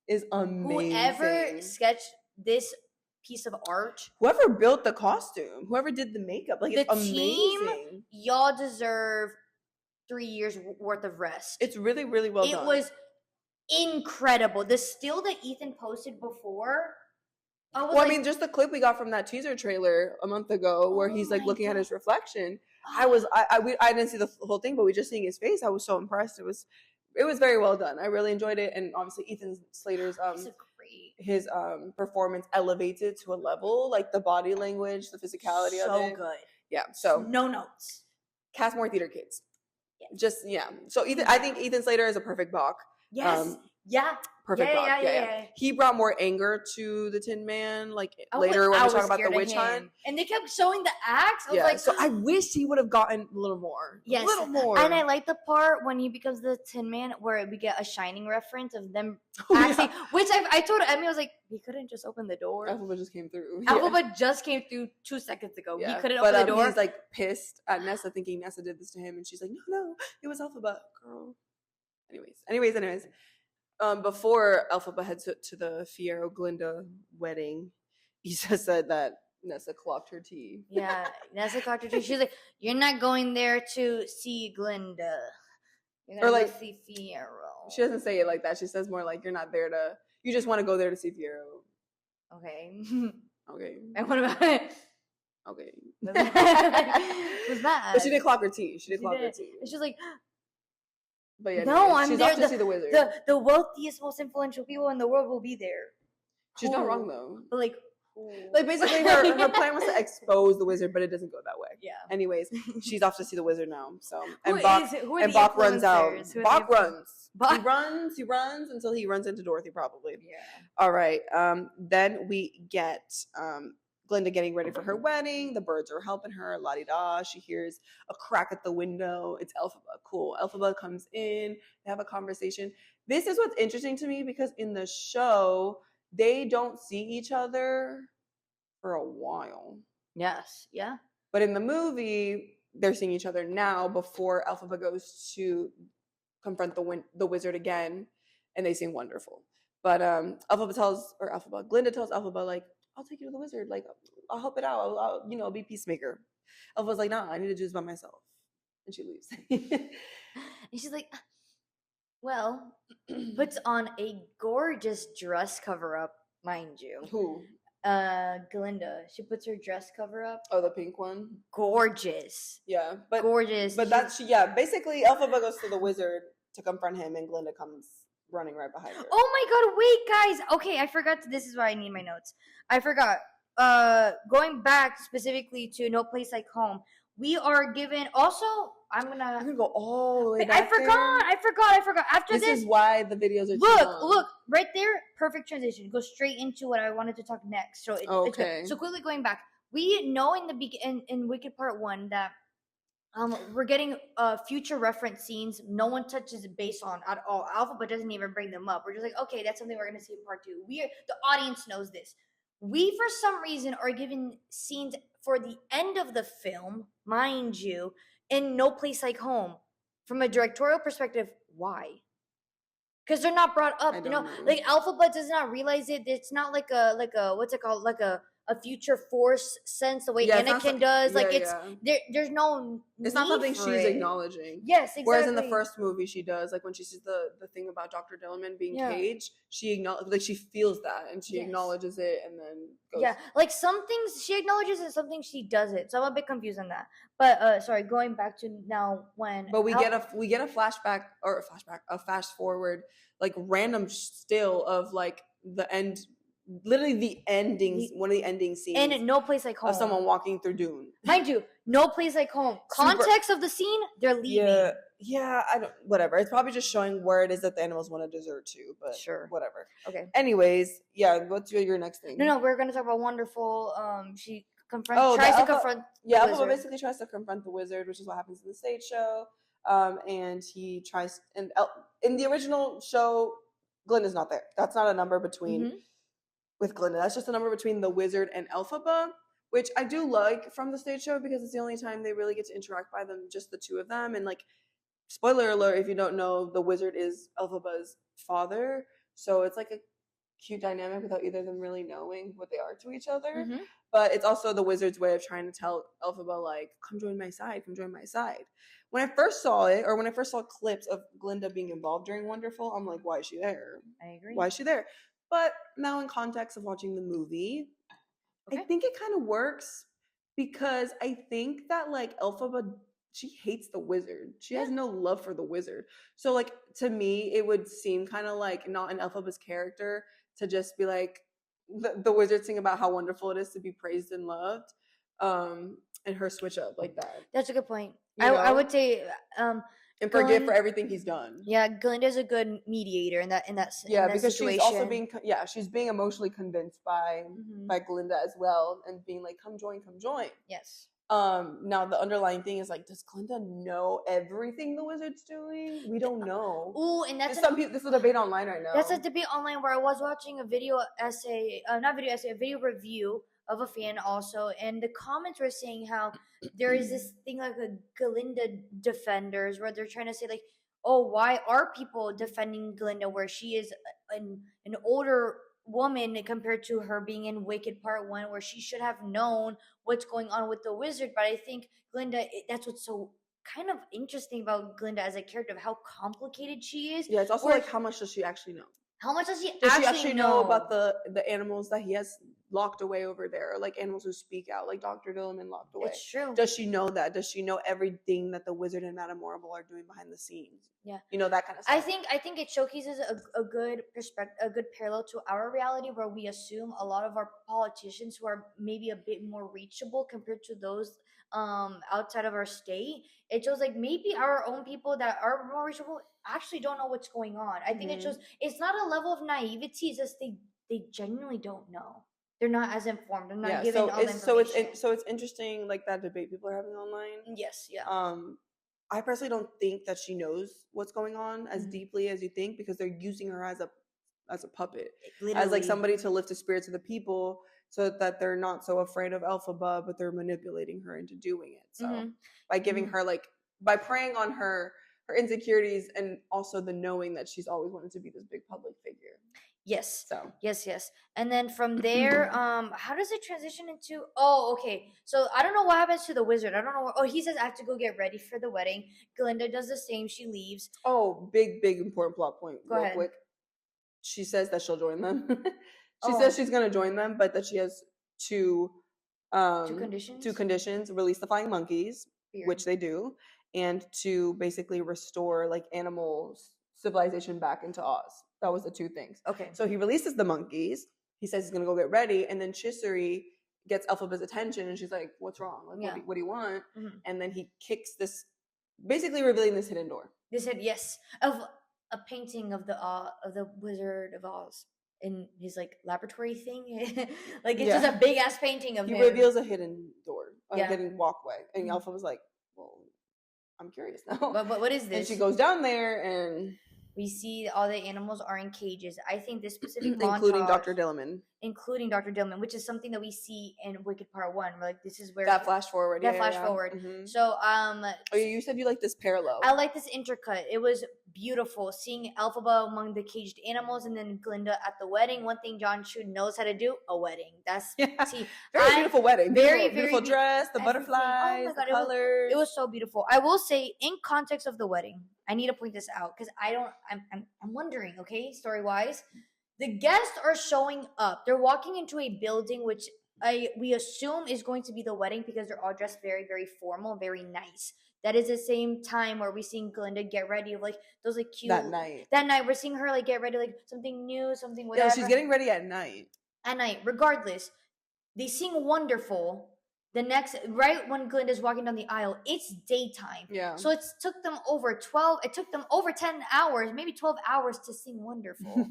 is amazing. Whoever sketched this piece of art, whoever built the costume, whoever did the makeup, like it's amazing. Team, y'all deserve 3 years worth of rest. It's really, really well done. It was incredible. The still that Ethan posted before. I mean, just the clip we got from that teaser trailer a month ago, where he's like looking at his reflection. I didn't see the whole thing, but we just seeing his face, I was so impressed. It was very well done. I really enjoyed it, and obviously Ethan Slater's his performance elevates it to a level, like the body language, the physicality of it. So good. Yeah. So no notes. Cast more theater kids. Yeah. So I think Ethan Slater is a perfect Bach. Yes. Perfect dog. Yeah. He brought more anger to the Tin Man, like later when we talk about the witch hunt. And they kept showing the axe. I was like, so I wish he would have gotten a little more. Yes. A little more. And I like the part when he becomes the Tin Man where we get a Shining reference of them axing, which I told Emmy, I was like, he couldn't just open the door. Alphaba just came through. Alphaba just came through 2 seconds ago. He couldn't open the door. He's like pissed at Nessa, thinking Nessa did this to him, and she's like, no, it was Alphaba, girl. Anyways. Before Alphaba heads to the Fiyero Glinda wedding, Issa said that Nessa clocked her tea. Yeah, Nessa clocked her tea. She's like, you're not going there to see Glinda. You're going to see Fiyero. She doesn't say it like that. She says more like, you just want to go there to see Fiyero. Okay. And what about it? Okay. What's that? But she did clock her tea. She was like, but yeah, no, I'm she's there off to see the wizard. The wealthiest, most influential people in the world will be there. She's not wrong though. But like basically her plan was to expose the wizard, but it doesn't go that way. Yeah. Anyways, she's off to see the wizard now. So Bach runs out. Bach runs. He runs until he runs into Dorothy probably. Yeah. All right. Then we get Glinda getting ready for her wedding. The birds are helping her. La-di-da. She hears a crack at the window. It's Elphaba. Cool. Elphaba comes in. They have a conversation. This is what's interesting to me because in the show, they don't see each other for a while. Yes. Yeah. But in the movie, they're seeing each other now before Elphaba goes to confront the wizard again, and they seem wonderful. But Glinda tells Elphaba, like, I'll take you to the wizard. Like, I'll help it out. I'll be peacemaker. Elphaba's like, nah, I need to do this by myself. And she leaves. And she's like, well, puts on a gorgeous dress cover up, mind you. Who? Glinda. She puts her dress cover up. Oh, the pink one? Gorgeous. Yeah. But gorgeous. But basically Elphaba goes to the wizard to confront him, and Glinda comes running right behind her. Oh my god, wait, guys. Okay, I forgot. This is why I need my notes. I forgot. Going back specifically to No Place Like Home, we are given also. I'm gonna go all the way back. I forgot. After this is why the videos are look right there. Perfect transition. Go straight into what I wanted to talk next. So so quickly going back, we know in the in Wicked Part 1 that we're getting future reference scenes no one touches base on at all. Alphaba doesn't even bring them up. We're just like, okay, that's something we're gonna see in part 2. The audience knows this. We for some reason are given scenes for the end of the film, mind you, in No Place Like Home. From a directorial perspective, why? Because they're not brought up. Know. Like Alphaba does not realize it. It's not like a what's it called? Like a future force sense the way Anakin does. There's no. It's not something she's acknowledging. Yes, exactly. Whereas in the first movie, she does. Like when she sees the thing about Dr. Dilliman being caged, she she feels that and she acknowledges it and then goes. Yeah, like some things she acknowledges and some things she doesn't. So I'm a bit confused on that. But sorry, going back to now when. But we get a flashback or a fast forward, like random still of like the end. Literally the ending, one of the ending scenes. And No Place Like Home. Of someone walking through Dune. Mind you, No Place Like Home. Context of the scene, they're leaving. Yeah, whatever. It's probably just showing where it is that the animals want to dessert to, but sure. Whatever. Okay. Anyways, what's your next thing? No, we're going to talk about Wonderful. She tries to confront the Alphaba basically tries to confront the wizard, which is what happens in the stage show. And he tries, in the original show, Glinda's not there. That's not a number between... with Glinda. That's just a number between the wizard and Elphaba, which I do like from the stage show because it's the only time they really get to interact by them, just the two of them. And like, spoiler alert, if you don't know, the wizard is Elphaba's father. So it's like a cute dynamic without either of them really knowing what they are to each other. Mm-hmm. But it's also the wizard's way of trying to tell Elphaba, like, come join my side. When I first saw it, or when I first saw clips of Glinda being involved during Wonderful, I'm like, why is she there? I agree. Why is she there? But now in context of watching the movie, I think it kind of works because I think that like Elphaba, she hates the wizard. She has no love for the wizard. So like to me, it would seem kind of like not in Elphaba's character to just be like the wizard sing about how wonderful it is to be praised and loved, and her switch up like that. That's a good point. I would say and forgive for everything he's done. Yeah, Glinda's a good mediator in that because situation. She's also she's being emotionally convinced by Glinda as well, and being like, come join. Yes. Now the underlying thing is like, does Glinda know everything the wizard's doing? We don't know. Ooh, and that's this is a debate online right now. That's a debate online where I was watching a video review of a fan also, and the comments were saying how there is this thing like a Glinda defenders where they're trying to say like, oh, why are people defending Glinda where she is an older woman compared to her being in Wicked Part 1 where she should have known what's going on with the wizard. But I think Glinda, that's what's so kind of interesting about Glinda as a character, of how complicated she is. Yeah, it's also like, how much does she actually know? How much does she actually know about the animals that he has locked away over there, or like animals who speak out, like Dr. Dilliman locked away? It's true. Does she know that? Does she know everything that the wizard and Madame Morrible are doing behind the scenes? Yeah, that kind of stuff. I think it showcases a good perspective, a good parallel to our reality, where we assume a lot of our politicians who are maybe a bit more reachable compared to those outside of our state. It shows like maybe our own people that are more reachable actually don't know what's going on. I think it shows it's not a level of naivety, it's just they genuinely don't know. They're not as informed. They're not given all the information. So it's interesting, like that debate people are having online. Yes, yeah. I personally don't think that she knows what's going on as deeply as you think, because they're using her as a puppet, as like somebody to lift the spirits of the people, so that they're not so afraid of Elphaba, but they're manipulating her into doing it. So by giving her by preying on her insecurities, and also the knowing that she's always wanted to be this big public figure. Yes. So yes. And then from there, how does it transition into? Oh, okay. So I don't know what happens to the wizard. I don't know. He says I have to go get ready for the wedding. Glinda does the same. She leaves. Oh, big important plot point. Go ahead. Quick. She says that she'll join them. She says she's gonna join them, but that she has two conditions: release the flying monkeys, which they do, and to basically restore like animals civilization back into Oz. That was the two things. Okay. So he releases the monkeys. He says he's gonna go get ready, and then Chisori gets Elphaba's attention, and she's like, "What's wrong? Like, what do you want?" And then he kicks this, basically revealing this hidden door. Of a painting of the Wizard of Oz in his like laboratory thing. Like it's just a big ass painting of him. He reveals a hidden door, a hidden walkway, and Elphaba was like, "Well, I'm curious now. But what is this?" And she goes down there, and we see all the animals are in cages. I think this specific including montage, Dr. Dilliman, which is something that we see in Wicked Part 1. Where, like, this is where that flash forward. So you said you like this parallel. I like this intercut. It was beautiful seeing Elphaba among the caged animals, and then Glinda at the wedding. One thing John Chu knows how to do: a wedding. That's very beautiful wedding. Very beautiful dress, the butterflies, the colors. It was so beautiful. I will say, in context of the wedding, I need to point this out because I'm wondering, okay, story wise, the guests are showing up. They're walking into a building which we assume is going to be the wedding because they're all dressed very, very formal, very nice. That is the same time where we're seeing Glinda get ready, like those like cute. That night we're seeing her like get ready, like something new, something whatever. Yeah, she's getting ready at night. Regardless, they sing wonderful. The next, right when Glinda's walking down the aisle, it's daytime. Yeah. So it took them over 10 hours, maybe 12 hours to sing Wonderful.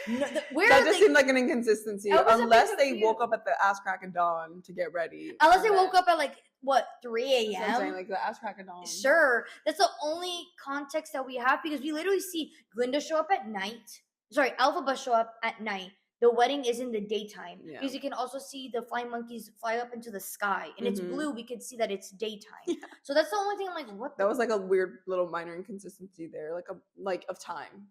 That just seemed like an inconsistency. Unless they woke up at the ass crack of dawn to get ready. Unless they woke up at 3 a.m. I'm saying, like the ass crack of dawn. Sure. That's the only context that we have, because we literally see Glinda show up at night. Sorry, Elphaba show up at night. The wedding is in the daytime, because you can also see the flying monkeys fly up into the sky, and it's blue. We can see that it's daytime. Yeah. So that's the only thing I'm like, what? That was like a weird little minor inconsistency there, of time.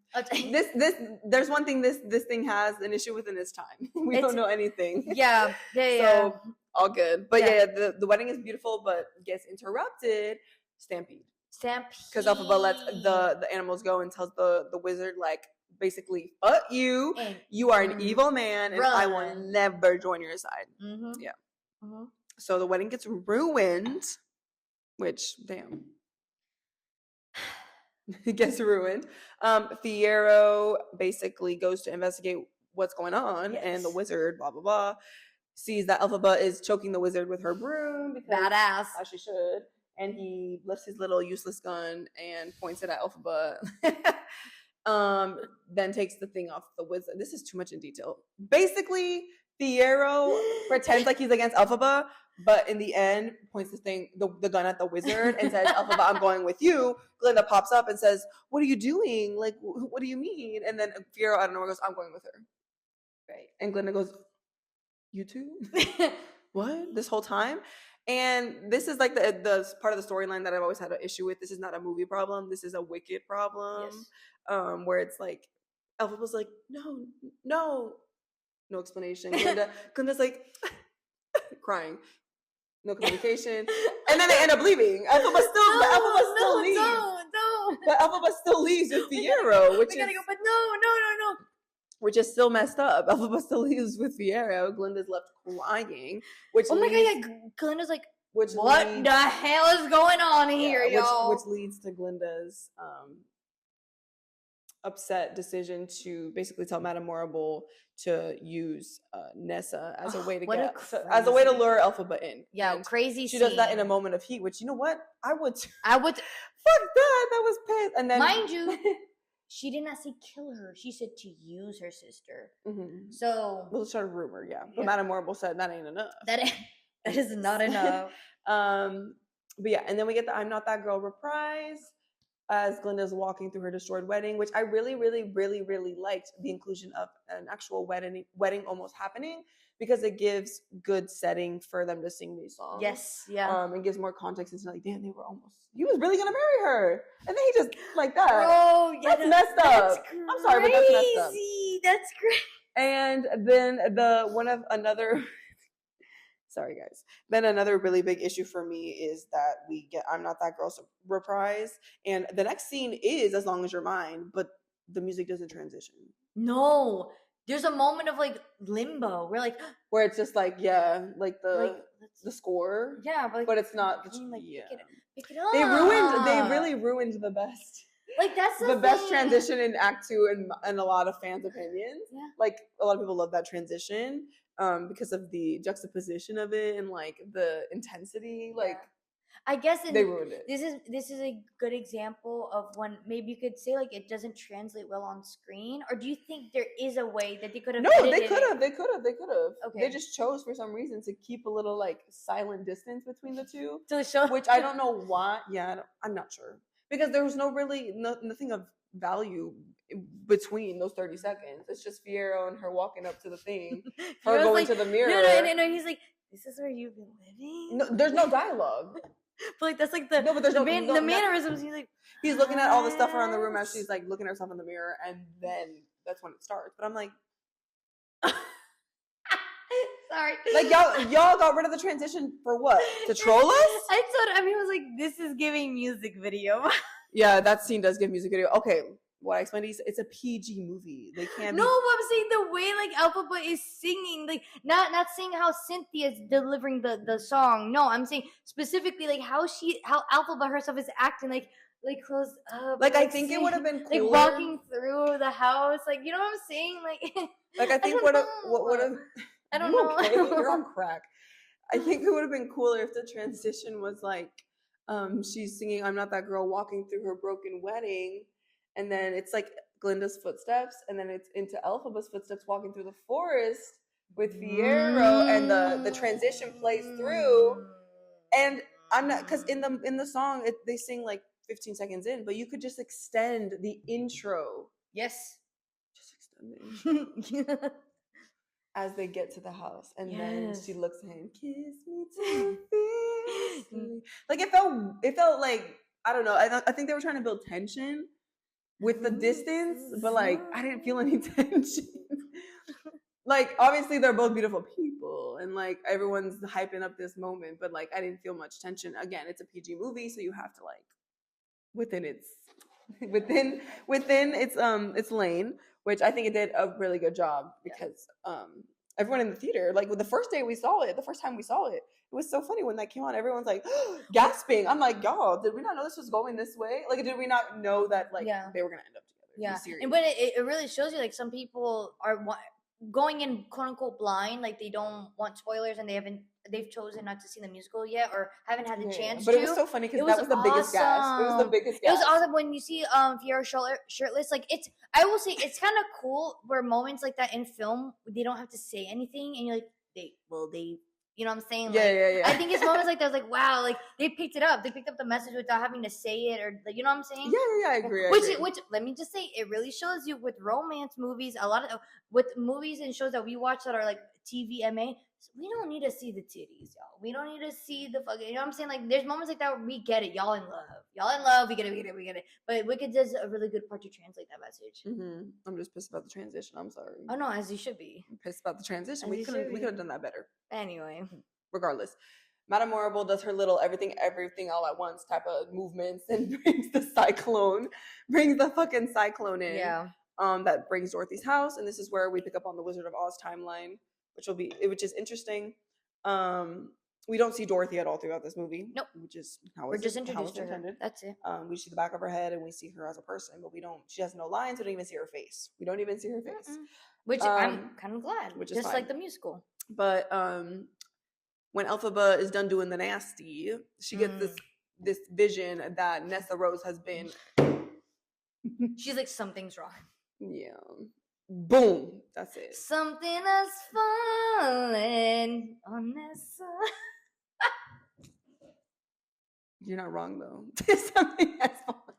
There's one thing this thing has an issue with, and it's time. We don't know anything. Yeah. So all good, but the wedding is beautiful, but gets interrupted. Stampede. Because Elphaba lets the animals go and tells the wizard, like, basically, fuck you. You are an evil man, and I will never join your side. Yeah. So the wedding gets ruined, which, damn. It gets ruined. Fiyero basically goes to investigate what's going on, and the wizard, blah, blah, blah, sees that Elphaba is choking the wizard with her broom. Because, badass. as she should. and he lifts his little useless gun and points it at Elphaba. Then takes the thing off the wizard. This is too much in detail. Basically, Fiyero pretends like he's against Elphaba, but in the end, points the gun at the wizard and says, Elphaba, I'm going with you. Glinda pops up and says, what are you doing? Like, what do you mean? And then Fiyero, I don't know where, goes, I'm going with her. Right. And Glinda goes, you too? What? This whole time? And this is like the part of the storyline that I've always had an issue with. This is not a movie problem. This is a Wicked problem. Yes. Where it's like, Elphaba's like, no explanation. Glinda's like crying, no communication, and then they end up leaving. Elphaba still leaves. No. But Elphaba still leaves with Fiyero, which gotta go. But no. Which is still messed up. Elphaba still leaves with Fiyero. Glinda's left crying. Which my god, yeah. Glinda's like, what the hell is going on here, y'all? Which leads to Glinda's upset decision to basically tell Madame Morrible to use Nessa as a way to as a way to lure Elphaba in. Yeah, and crazy. She does that in a moment of heat, which, you know what? I would. Fuck that. That was pissed. And then, mind you, she did not say kill her. She said to use her sister. Mm-hmm. So we'll start a rumor, yeah. But Madame Morrible said that ain't enough. That is not enough. But yeah, and then we get the I'm Not That Girl reprise as Glinda's walking through her destroyed wedding, which I really, really, really, really liked the inclusion of an actual wedding almost happening, because it gives good setting for them to sing these songs. Yes, yeah. It gives more context into like, damn, he was really gonna marry her, and then he just like that. Oh, yeah, that's messed up. That's crazy. I'm sorry, but that's messed up. That's great. And then sorry guys. Then another really big issue for me is that we get I'm Not That Girl's reprise, and the next scene is As Long As You're Mine, but the music doesn't transition. No. There's a moment of like limbo where it's just like, yeah, like the score. Yeah, but it's not pick it up. They really ruined the best. Like that's the best transition in Act 2 in a lot of fans' opinions. Yeah. Like a lot of people love that transition. Because of the juxtaposition of it and like the intensity, like I guess they ruined it. This is a good example of when maybe you could say like it doesn't translate well on screen, or do you think there is a way that they could have? No, they could have. Okay. They just chose for some reason to keep a little like silent distance between the two, to show, which I don't know why. Yeah, I'm not sure, because there was nothing of value between those 30 seconds. It's just Fiyero and her walking up to the thing, her going to the mirror. No, he's like, this is where you've been living? No, there's no dialogue. But like that's like the mannerisms. He's looking at all the stuff around the room as she's like looking at herself in the mirror, and then that's when it starts. But I'm like, sorry, like y'all got rid of the transition for what? To troll us? I was like, this is giving music video. Yeah, that scene does give music video. Okay, what I explained is it's a PG movie. They can't. No, but I'm saying the way like Elphaba is singing, like not saying how Cynthia's delivering the song. No, I'm saying specifically like how Elphaba herself is acting, like close up. Like I think it would have been cooler. Like walking through the house, like you know what I'm saying, like I think what would have. I don't know. Okay? You're on crack. I think it would have been cooler if the transition was like, she's singing I'm Not That Girl walking through her broken wedding, and then it's like Glinda's footsteps, and then it's into Elphaba's footsteps walking through the forest with Fiyero, and the transition plays through. And I'm not, because in the song they sing like 15 seconds in, but you could just extend the intro. Yes. Just extend the intro. As they get to the house, and then she looks at him, kiss me too fiercely. Like it felt like, I don't know. I think they were trying to build tension with the distance, but like I didn't feel any tension. Like obviously they're both beautiful people, and like everyone's hyping up this moment, but like I didn't feel much tension. Again, it's a PG movie, so you have to like within its lane. Which I think it did a really good job, because everyone in the theater, like the first time we saw it, it was so funny when that came on. Everyone's like gasping. I'm like, y'all, did we not know this was going this way? Like, did we not know that like they were gonna end up together? Yeah, and but it really shows you like some people are going in quote unquote blind, like they don't want spoilers and they haven't they've chosen not to see the musical yet or haven't had the chance but to. It was so funny because that was the biggest gasp. It was the biggest gasp. It was awesome when you see Fiora shirtless. Like I will say it's kind of cool where moments like that in film they don't have to say anything and you're like they. You know what I'm saying? Like, yeah. I think it's moments like that. I was like, wow, like they picked it up. They picked up the message without having to say it, or like, you know what I'm saying? Yeah, I agree. Which let me just say, it really shows you with romance movies. A lot of with movies and shows that we watch that are like TVMA. We don't need to see the titties, y'all. We don't need to see the fucking. You know what I'm saying? Like, there's moments like that where we get it. Y'all in love. We get it. But Wicked does a really good part to translate that message. Mm-hmm. I'm just pissed about the transition. I'm sorry. Oh no, as you should be. I'm pissed about the transition. We could have done that better. Anyway, regardless, Madame Morrible does her little everything all at once type of movements and brings the fucking cyclone in. Yeah. That brings Dorothy's house, and this is where we pick up on the Wizard of Oz timeline, which is interesting. We don't see Dorothy at all throughout this movie. Nope. Which is we're just introduced to her. That's it. We see the back of her head and we see her as a person, but she has no lines. We don't even see her face. Which I'm kind of glad. Which is just fine. like the musical. But when Elphaba is done doing the nasty, she gets this vision that Nessa Rose has been. She's like, something's wrong. Yeah. Boom. That's it. Something has fallen on Nessa. You're not wrong though. Something has fallen.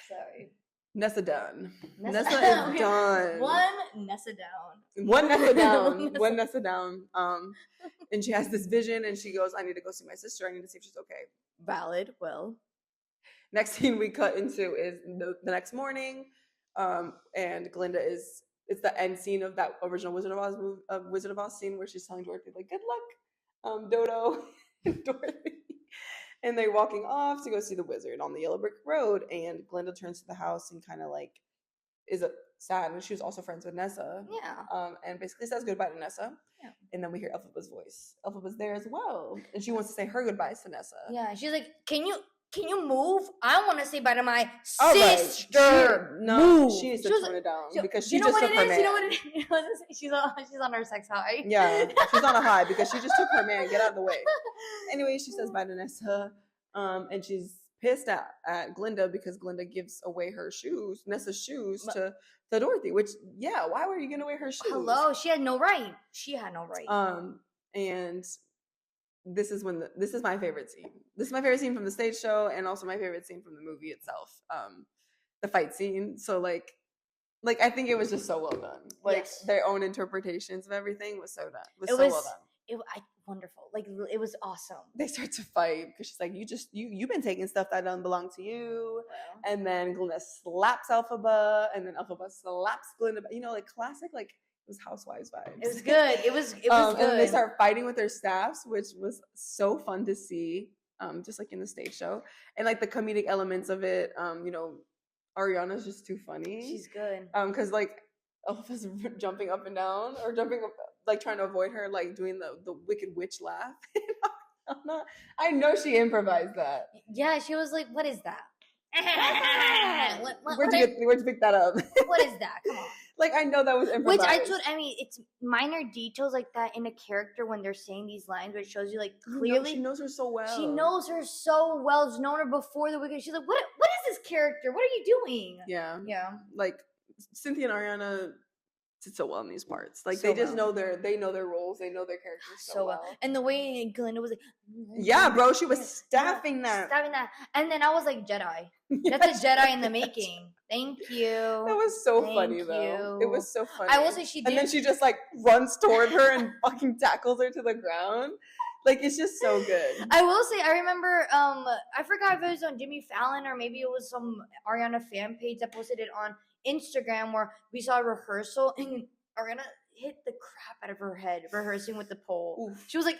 Sorry. Nessa done. Nessa is done. One Nessa down. One Nessa down. And she has this vision and she goes, I need to go see my sister. I need to see if she's okay. Valid. Well. Next scene we cut into is the next morning. And Glinda it's the end scene of that original Wizard of Oz scene where she's telling Dorothy, like, good luck, Dodo and Dorothy. And they're walking off to go see the wizard on the yellow brick road. And Glinda turns to the house and kind of like is sad. And she was also friends with Nessa. Yeah. And basically says goodbye to Nessa. Yeah. And then we hear Elphaba's voice. Elphaba's there as well. And she wants to say her goodbyes to Nessa. Yeah. She's like, can you move? I want to say bye to my sister. Move. She needs to tone it down because she just took her man. You know what it is? She's on her sex high. Yeah, she's on a high because she just took her man. Get out of the way. Anyway, she says bye to Nessa, and she's pissed at Glinda because Glinda gives away her shoes, Nessa's shoes, to Dorothy. Which, yeah, why were you giving away her shoes? Hello, she had no right. And this is my favorite scene. This is my favorite scene from the stage show and also my favorite scene from the movie itself. The fight scene. So like I think it was just so well done. Like yes. Their own interpretations of everything was so done. Well done. Wonderful. Like it was awesome. They start to fight because she's like, you've been taking stuff that doesn't belong to you. Wow. And then Glinda slaps Elphaba and then Elphaba slaps Glinda. You know, like classic, like it was Housewives vibes. It was good. It was good. And they start fighting with their staffs, which was so fun to see. Just like in the stage show. And like the comedic elements of it, you know, Ariana's just too funny. She's good. Because like Elphaba's jumping up and down or jumping up, like trying to avoid her, like doing the Wicked Witch laugh. I know she improvised that. Yeah, she was like, what is that? Where'd you pick that up? What is that? Come on. Like, I know that was improvised. It's minor details like that in a character when they're saying these lines, where it shows you, like, clearly. She knows her so well. She's known her before the Wicked. She's like, what is this character? What are you doing? Yeah. Yeah. Like, Cynthia and Ariana did so well in these parts. Like, so they just know their roles. They know their characters so well. And the way Glinda was like, yeah, bro, she was staffing that. And then I was like, Jedi. That's a Jedi in the making. Thank you. That was so funny, though. It was so funny. I will say she did. And then she just, like, runs toward her and fucking tackles her to the ground. Like, it's just so good. I will say, I remember, I forgot if it was on Jimmy Fallon or maybe it was some Ariana fan page that posted it on Instagram where we saw a rehearsal and Ariana hit the crap out of her head rehearsing with the pole. Oof. She was like,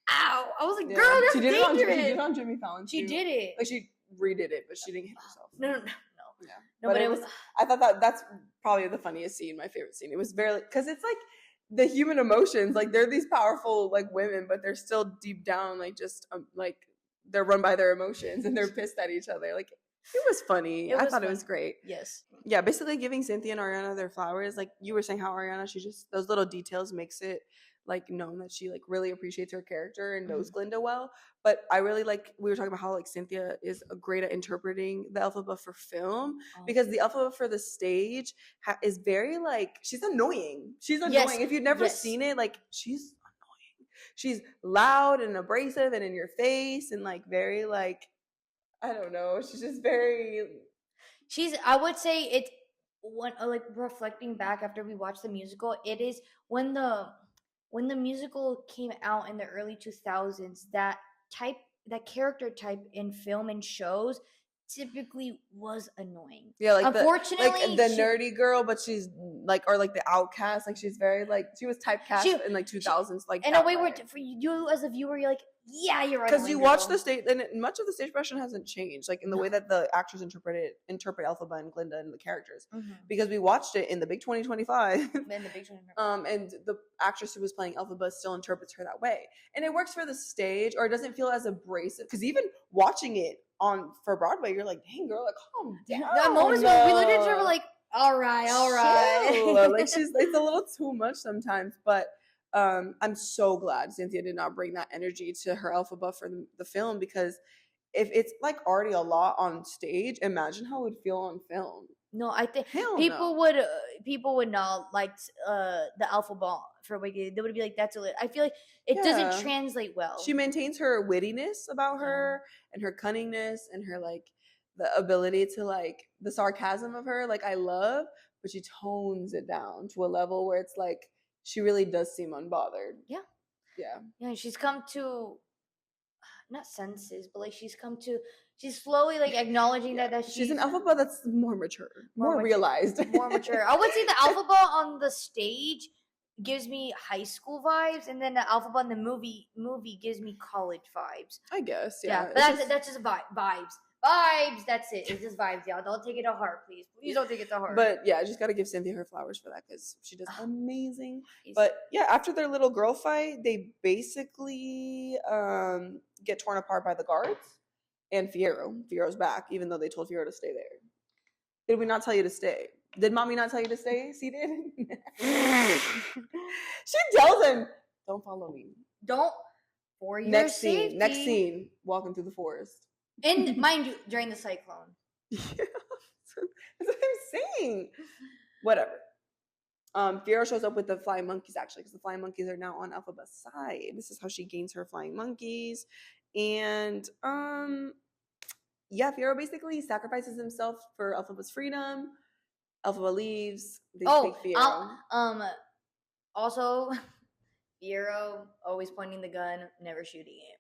ow. I was like, girl, that's dangerous. She did it on Jimmy Fallon, too. She did it. Like, she redid it, but she didn't hit herself. No. Yeah. No, but it was, I thought that's probably the funniest scene, my favorite scene. It was very, because it's like the human emotions, like they're these powerful like women, but they're still deep down like just like they're run by their emotions and they're pissed at each other. Like it was funny. I thought it was great. Yes. Yeah, basically giving Cynthia and Ariana their flowers. Like you were saying how Ariana, she just, those little details makes it like known that she like really appreciates her character and knows Glinda well. But I really like, we were talking about how like Cynthia is great at interpreting the Elphaba for film, because the Elphaba for the stage is very like, she's annoying. She's annoying. If you've never seen it, like she's annoying. She's loud and abrasive and in your face and like very like, I don't know. She's just very. I would say it's when like reflecting back after we watched the musical, it is when the musical came out in the early 2000s, that character type in film and shows typically was annoying. Yeah, like unfortunately, the nerdy girl, but she's like, or like the outcast. Like she's very like, she was typecast in like 2000s, like in a way where for you as a viewer, you're like, yeah, you're right. Because you watch the stage, and much of the stage production hasn't changed, like in the way that the actors interpret Elphaba and Glinda and the characters. Because we watched it in the big 2025, in the big 2025, and the actress who was playing Elphaba still interprets her that way, and it works for the stage, or it doesn't feel as abrasive. Because even watching it for Broadway, you're like, dang girl, like calm down. That moments when we looked at each other, like, all right. Like it's a little too much sometimes, but. I'm so glad Cynthia did not bring that energy to her Elphaba for the film, because if it's like already a lot on stage, imagine how it would feel on film. No, I think people would not like the Elphaba for Wicked. They would be like, that's a lit. I feel like it doesn't translate well. She maintains her wittiness about her and her cunningness and her like the ability to like the sarcasm of her, like I love, but she tones it down to a level where it's like she really does seem unbothered. Yeah, she's come to not senses, but like she's slowly like acknowledging that she's an Elphaba that's more mature, more realized, more mature. I would say the Elphaba on the stage gives me high school vibes, and then the Elphaba in the movie gives me college vibes. I guess, but that's just vibes. Vibes, that's it. It's just vibes, y'all. Don't take it to heart, please. Please don't take it to heart. But yeah, I just gotta give Cynthia her flowers for that, because she does amazing. But yeah, after their little girl fight, they basically get torn apart by the guards and Fiero. Fiero's back, even though they told Fiero to stay there. Did we not tell you to stay? Did mommy not tell you to stay? She did. She tells him, "Don't follow me. Don't." For your next safety. Next scene, walking through the forest. And mind you, during the cyclone. Yeah, that's what I'm saying. Whatever. Fiero shows up with the flying monkeys, actually, because the flying monkeys are now on Elphaba's side. This is how she gains her flying monkeys. And Fiero basically sacrifices himself for Elphaba's freedom. Elphaba leaves. They take Fiero. Also, Fiero always pointing the gun, never shooting it.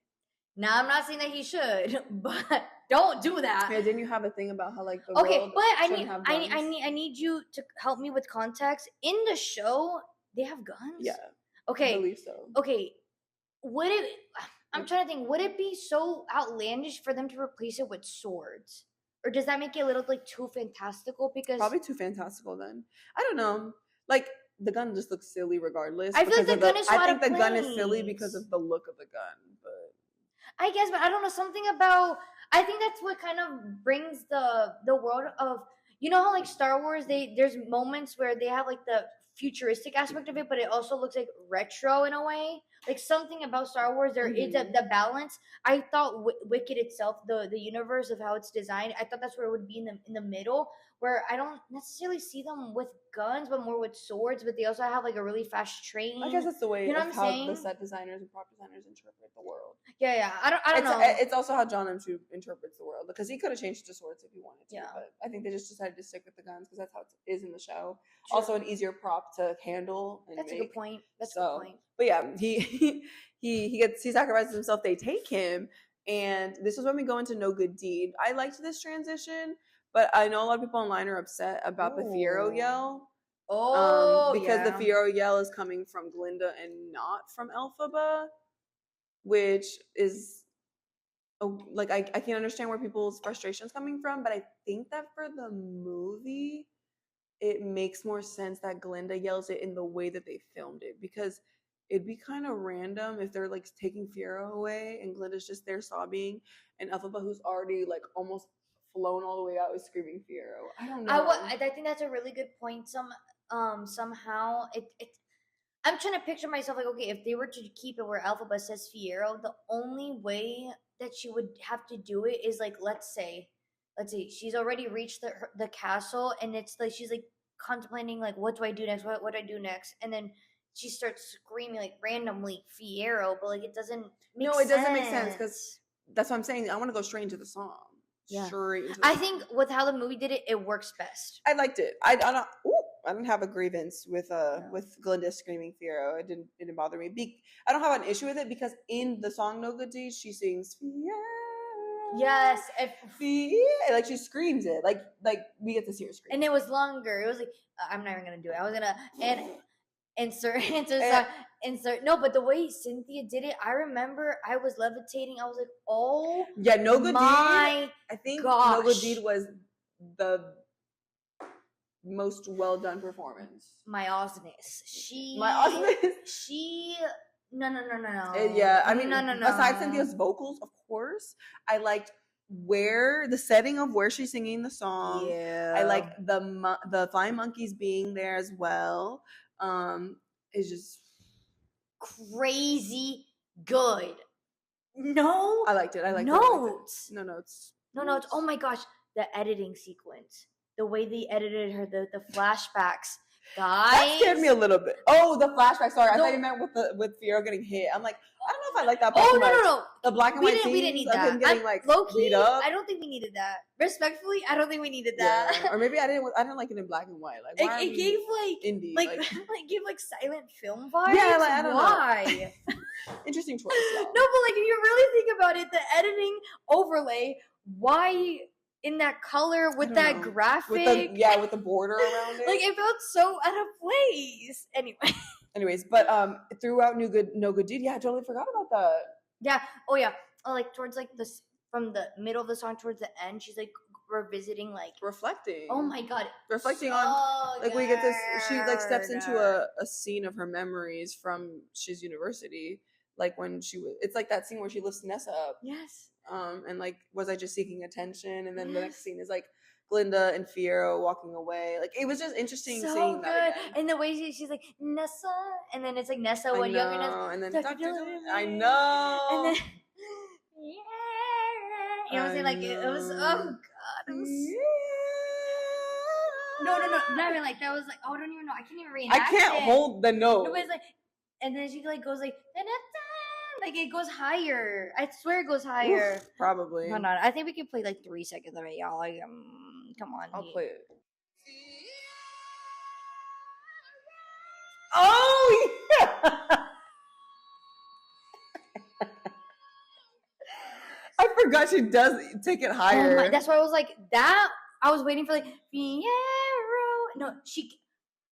Now, I'm not saying that he should, but don't do that. Yeah, didn't you have a thing about how like the world but I need you to help me with context. In the show, they have guns? Yeah. Okay. I believe so. Okay. I'm trying to think, would it be so outlandish for them to replace it with swords? Or does that make it a little like too fantastical? Because probably too fantastical then. I don't know. Like the gun just looks silly regardless. I feel like the gun is I think the gun is silly because of the look of the gun, but I guess, but I don't know, something about, I think that's what kind of brings the world of, you know how like Star Wars, there's moments where they have like the futuristic aspect of it, but it also looks like retro in a way. Like something about Star Wars, there is the balance. I thought Wicked itself, the universe of how it's designed, I thought that's where it would be in the middle, where I don't necessarily see them with guns, but more with swords. But they also have like a really fast train. I guess that's the way of how the set designers and prop designers interpret the world. Yeah. I don't know. It's also how John M. Chu interprets the world, because he could have changed to swords if he wanted to. Yeah. But I think they just decided to stick with the guns because that's how it is in the show. True. Also, an easier prop to handle. And that's a good point. That's a good point. But yeah, he sacrifices himself. They take him, and this is when we go into No Good Deed. I liked this transition, but I know a lot of people online are upset about the Fiero yell. Because the Fiero yell is coming from Glinda and not from Elphaba, which is like I can understand where people's frustration is coming from, but I think that for the movie, it makes more sense that Glinda yells it in the way that they filmed it, because it'd be kind of random if they're like taking Fiero away and Glinda's just there sobbing, and Elphaba, who's already like almost flown all the way out, is screaming Fiero. I don't know. I think that's a really good point. Somehow it I'm trying to picture myself like, okay, if they were to keep it where Alphaba says Fierro, the only way that she would have to do it is like, let's say she's already reached the castle, and it's like she's like contemplating like, what do I do next? What do I do next? And then she starts screaming like randomly Fierro, but like it doesn't make sense. No, it doesn't make sense because that's what I'm saying. I want to go straight into the song. Yeah. Straight into the I song. think with how the movie did it, it works best. I liked it. I don't have a grievance with Glinda screaming Fierro. It didn't bother me. I don't have an issue with it because in the song No Good Deed, she sings Fierro. Yes, like she screams it. Like we get to see her scream. And it was longer. It was like I'm not even gonna do it. I was gonna insert. No, but the way Cynthia did it, I remember I was levitating. I was like, oh yeah, No Good Deed. I think No Good Deed was the most well done performance. My awesomeness. She no. Yeah, I mean, no. Aside Cynthia's vocals, of course, I liked where the setting of where she's singing the song. Yeah, I like the flying monkeys being there as well. It's just crazy good. No, I liked it. I liked notes. No notes. No notes. Oh my gosh, the editing sequence, the way they edited her, the flashbacks. Guys, that scared me a little bit. Oh, the flashback. Sorry, I thought you meant with Fierro getting hit. I'm like, I don't know if I like that. Oh no. The black and white we didn't need that. Getting, low-key, I don't think we needed that. Respectfully, I don't think we needed that. Yeah. Or maybe I didn't like it in black and white. Like it gave indie, gave silent film vibes. Yeah, like I don't Why? know. Interesting choice. Yeah. No, but like if you really think about it, the editing overlay, why in that color with that graphic, with the border around it, like it felt so out of place. Anyways, but throughout No Good Deed, yeah, I totally forgot about that. Yeah. Oh yeah. like towards like this from the middle of the song towards the end, she's like revisiting, like reflecting. Oh my god, reflecting on like we get this. She like steps into a scene of her memories from Shiz University, like when she was. It's like that scene where she lifts Nessa up. Yes. And like, was I just seeking attention? And then the next scene is like Glinda and Fierro walking away. Like it was just interesting seeing that again. And the way she's like Nessa, and then it's like Nessa when younger Nessa, and then I know, and then you know what I'm saying? Like it was oh god, it was no, not even like that was like I don't even know. I can't even reenact I can't hold the note. No, but it's like, and then she like goes like. Like it goes higher. I swear it goes higher. Oof, probably. Hold on. I think we can play like 3 seconds of it, y'all. Like, come on. I'll play it. Oh yeah. I forgot she does take it higher. Oh that's why I was like that. I was waiting for like Fierro. No,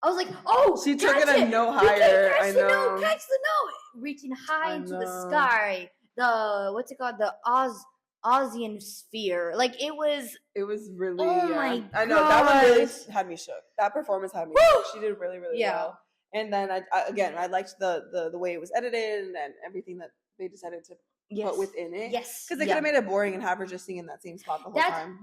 I was like, oh, she took it a note higher. I know. Catch the note. Reaching high into the sky. The what's it called? The Ozian sphere. Like it was really. Oh my god! I know that one really had me shook. That performance had me shook. She did really well. And then I liked the way it was edited and everything that they decided to put within it. Yes, because they could have made it boring and have her just sing in that same spot the whole time.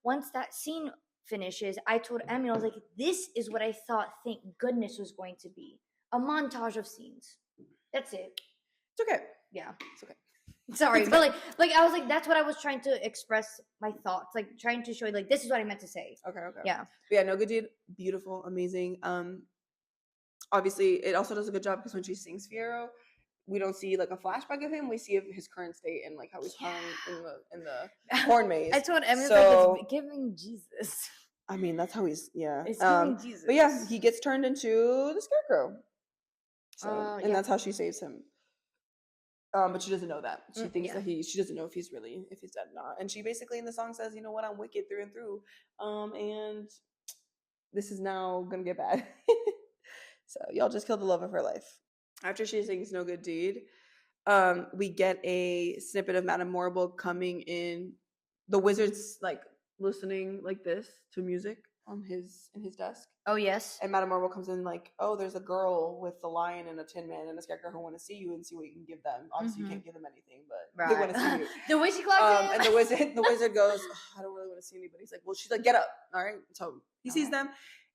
Once that scene finishes, I told Emmy, I was like, this is what I thought Thank Goodness was going to be. A montage of scenes. That's it. It's okay. Yeah. It's okay. Sorry, it's but like I was like, that's what I was trying to express my thoughts, like trying to show you like this is what I meant to say. Okay. Yeah. But yeah, No Good Deed, beautiful, amazing. Obviously it also does a good job because when she sings Fierro, we don't see like a flashback of him. We see of his current state and like how he's hung in the corn maze. I told Emma like it's giving Jesus. I mean, that's how he's It's giving Jesus. But yeah, he gets turned into the Scarecrow. So that's how she saves him. But she doesn't know that. She thinks that she doesn't know if he's dead or not. And she basically in the song says, you know what, I'm wicked through and through. And this is now gonna get bad. So y'all just killed the love of her life. After she sings No Good Deed, we get a snippet of Madame Morrible coming in. The wizard's like listening like this to music on in his desk. Oh yes. And Madame Morrible comes in like, oh, there's a girl with a lion and a tin man and a scarecrow who want to see you and see what you can give them. Obviously, you can't give them anything, but they want to see you. The way she clocks in. And the wizard goes, I don't really want to see anybody. He's like, well, she's like, get up, all right. So he sees them,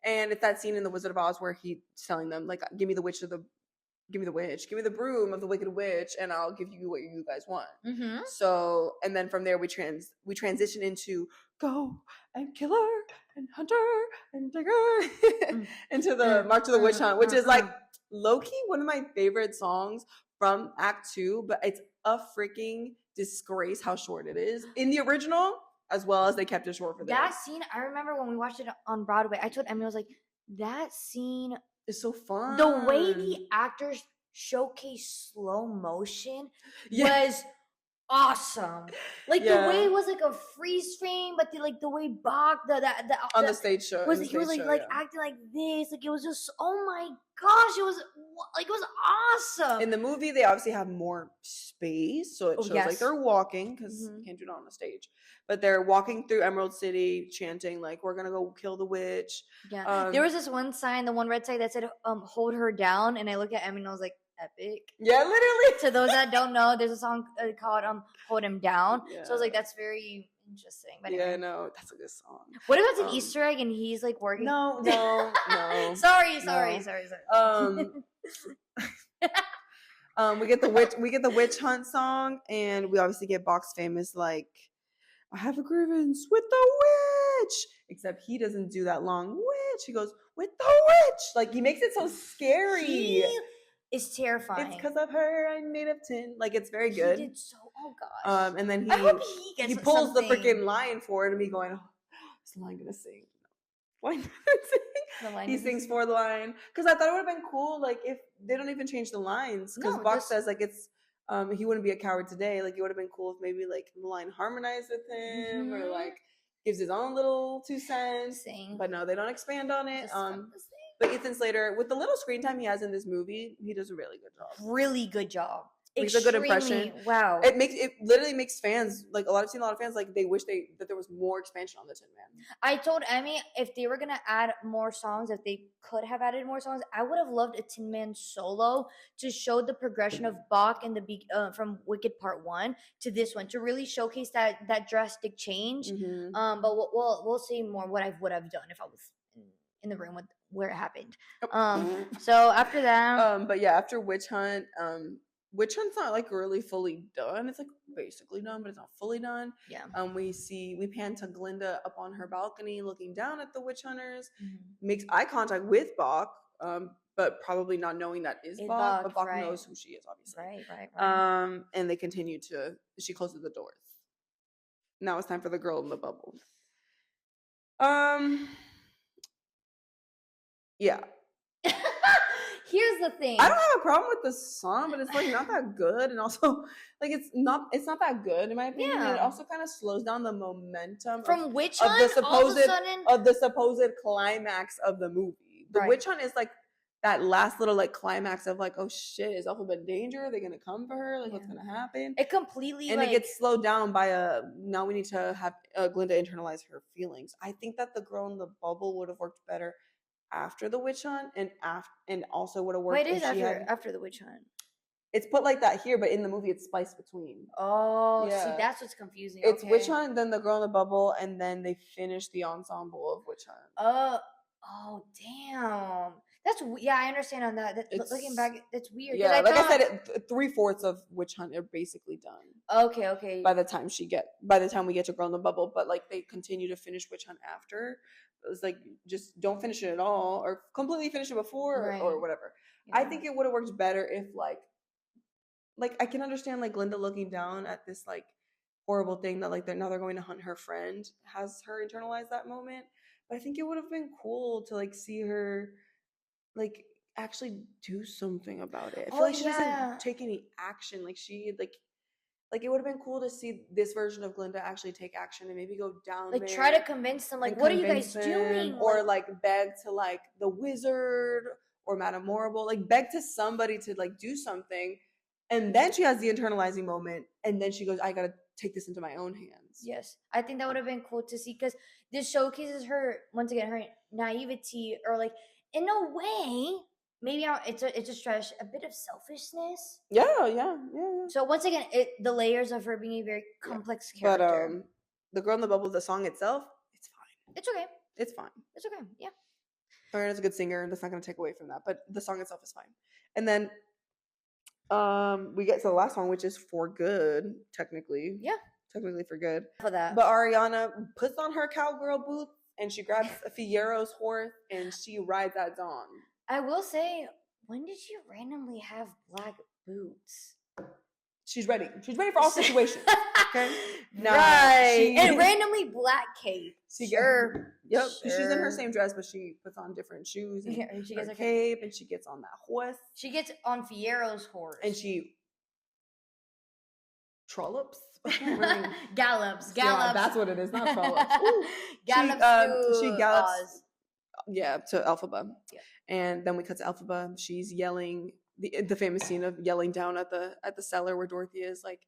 And it's that scene in The Wizard of Oz where he's telling them, like, give me the witch, give me the broom of the Wicked Witch, and I'll give you what you guys want. Mm-hmm. So, and then from there we transition into go and killer and hunter and digger into the March of the Witch Hunt, which is like low-key one of my favorite songs from Act 2, but it's a freaking disgrace how short it is in the original, as well as they kept it short for this. That scene, I remember when we watched it on Broadway, I told Emily, I was like, that scene is so fun. The way the actors showcase slow motion was awesome. Like the way it was like a freeze frame, but the way Bach on the stage show was he was like acting like this, like it was just, oh my gosh, it was awesome. In the movie, they obviously have more space, so it shows like they're walking because you can't do it on the stage. But they're walking through Emerald City, chanting like, "We're gonna go kill the witch." Yeah, there was this one sign, the one red sign that said "Hold her down," and I looked at Emmy and I was like, epic. Yeah, literally. To those that don't know, there's a song called "Hold Him Down." Yeah. So I was like, that's very interesting. But anyway. No, that's a good song. What if it's an Easter egg and he's like working? No. Sorry. We get the witch hunt song, and we obviously get Bach's famous like, "I have a grievance with the witch," except he doesn't do that long witch. He goes, "With the witch," like he makes it so scary. It's terrifying. It's because of her I'm made of tin. Like it's very good. He did so. Oh gosh. And then I hope he pulls the freaking line for it, and me going, "Oh, is the line gonna sing?" He sings for the line, because I thought it would have been cool, like if they don't even change the lines, because Bach says like it's he wouldn't be a coward today. Like it would have been cool if maybe like the line harmonized with him, or like gives his own little 2 cents. But no, they don't expand on it. But Ethan Slater, with the little screen time he has in this movie, he does a really good job. Really good job. Makes a good impression. Wow. It literally makes fans, like I've seen a lot of fans, like they wish that there was more expansion on the Tin Man. I told Emmy if they were gonna add more songs, if they could have added more songs, I would have loved a Tin Man solo to show the progression of Bach and from Wicked Part 1 to this one, to really showcase that drastic change. But we'll see more what I would have done if I was in the room where it happened. So after that, but yeah, after Witch Hunt, Witch Hunt's not like really fully done. It's like basically done, but it's not fully done. Yeah. We pan to Glinda up on her balcony looking down at the witch hunters, makes eye contact with Bach, but probably not knowing that is Bach. But Bach knows who she is, obviously. Right. And they continue she closes the doors. Now it's time for the girl in the bubble. Yeah. Here's the thing. I don't have a problem with the song, but it's like not that good, and also like it's not that good in my opinion. Yeah. And it also kind of slows down the momentum from Witch Hunt of the supposed climax of the movie. The Witch Hunt is like that last little like climax of like, oh shit, is Elphaba in danger? Are they gonna come for her? Like what's gonna happen? It completely it gets slowed down by now we need to have Glinda internalize her feelings. I think that the girl in the bubble would have worked better after the witch hunt, and also would have worked. Wait, it is after the witch hunt. It's put like that here, but in the movie it's spliced between. Oh, yeah. See, that's what's confusing. It's witch hunt, then the girl in the bubble, and then they finish the ensemble of witch hunt. Oh, damn. That's I understand on that. Looking back, that's weird. Yeah, I said, 3/4 of witch hunt are basically done. Okay. By the time we get to girl in the bubble, but like they continue to finish witch hunt after. It was like, just don't finish it at all, or completely finish it before, or whatever. Yeah. I think it would have worked better if like I can understand like Glinda looking down at this like horrible thing that like they're going to hunt her friend, has her internalize that moment. But I think it would have been cool to like see her like actually do something about it. I feel like she doesn't take any action. Like she like it would have been cool to see this version of Glinda actually take action and maybe go down like there, try to convince them, like, what are you guys doing? Or like beg to like the wizard or Madame Morrible, like beg to somebody to like do something. And then she has the internalizing moment, and then she goes, I gotta take this into my own hands. Yes, I think that would have been cool to see, because this showcases her, once again, her naivety, or like in a way, maybe it's a stretch, a bit of selfishness. Yeah. So once again, the layers of her being a very complex character. But the girl in the bubble, the song itself, it's fine. It's okay. It's fine. It's okay. Yeah. Ariana's a good singer, and that's not going to take away from that. But the song itself is fine. And then we get to the last song, which is For Good, technically. Yeah. Technically For Good. For that. But Ariana puts on her cowgirl boots, and she grabs Fiero's horse, and she rides that song. I will say, when did you randomly have black boots? She's ready. She's ready for all situations. Okay. Now, right. And randomly black cape. Sure. Yep. Sure. She's in her same dress, but she puts on different shoes and she gets her cape, and she gets on that horse. She gets on Fiero's horse. And she trollops. Gallops. Yeah, that's what it is. Not trollops. Gallops. She gallops. Yeah, to Elphaba. Yeah. And then we cut to Elphaba. She's yelling. The famous scene of yelling down at the cellar where Dorothy is like,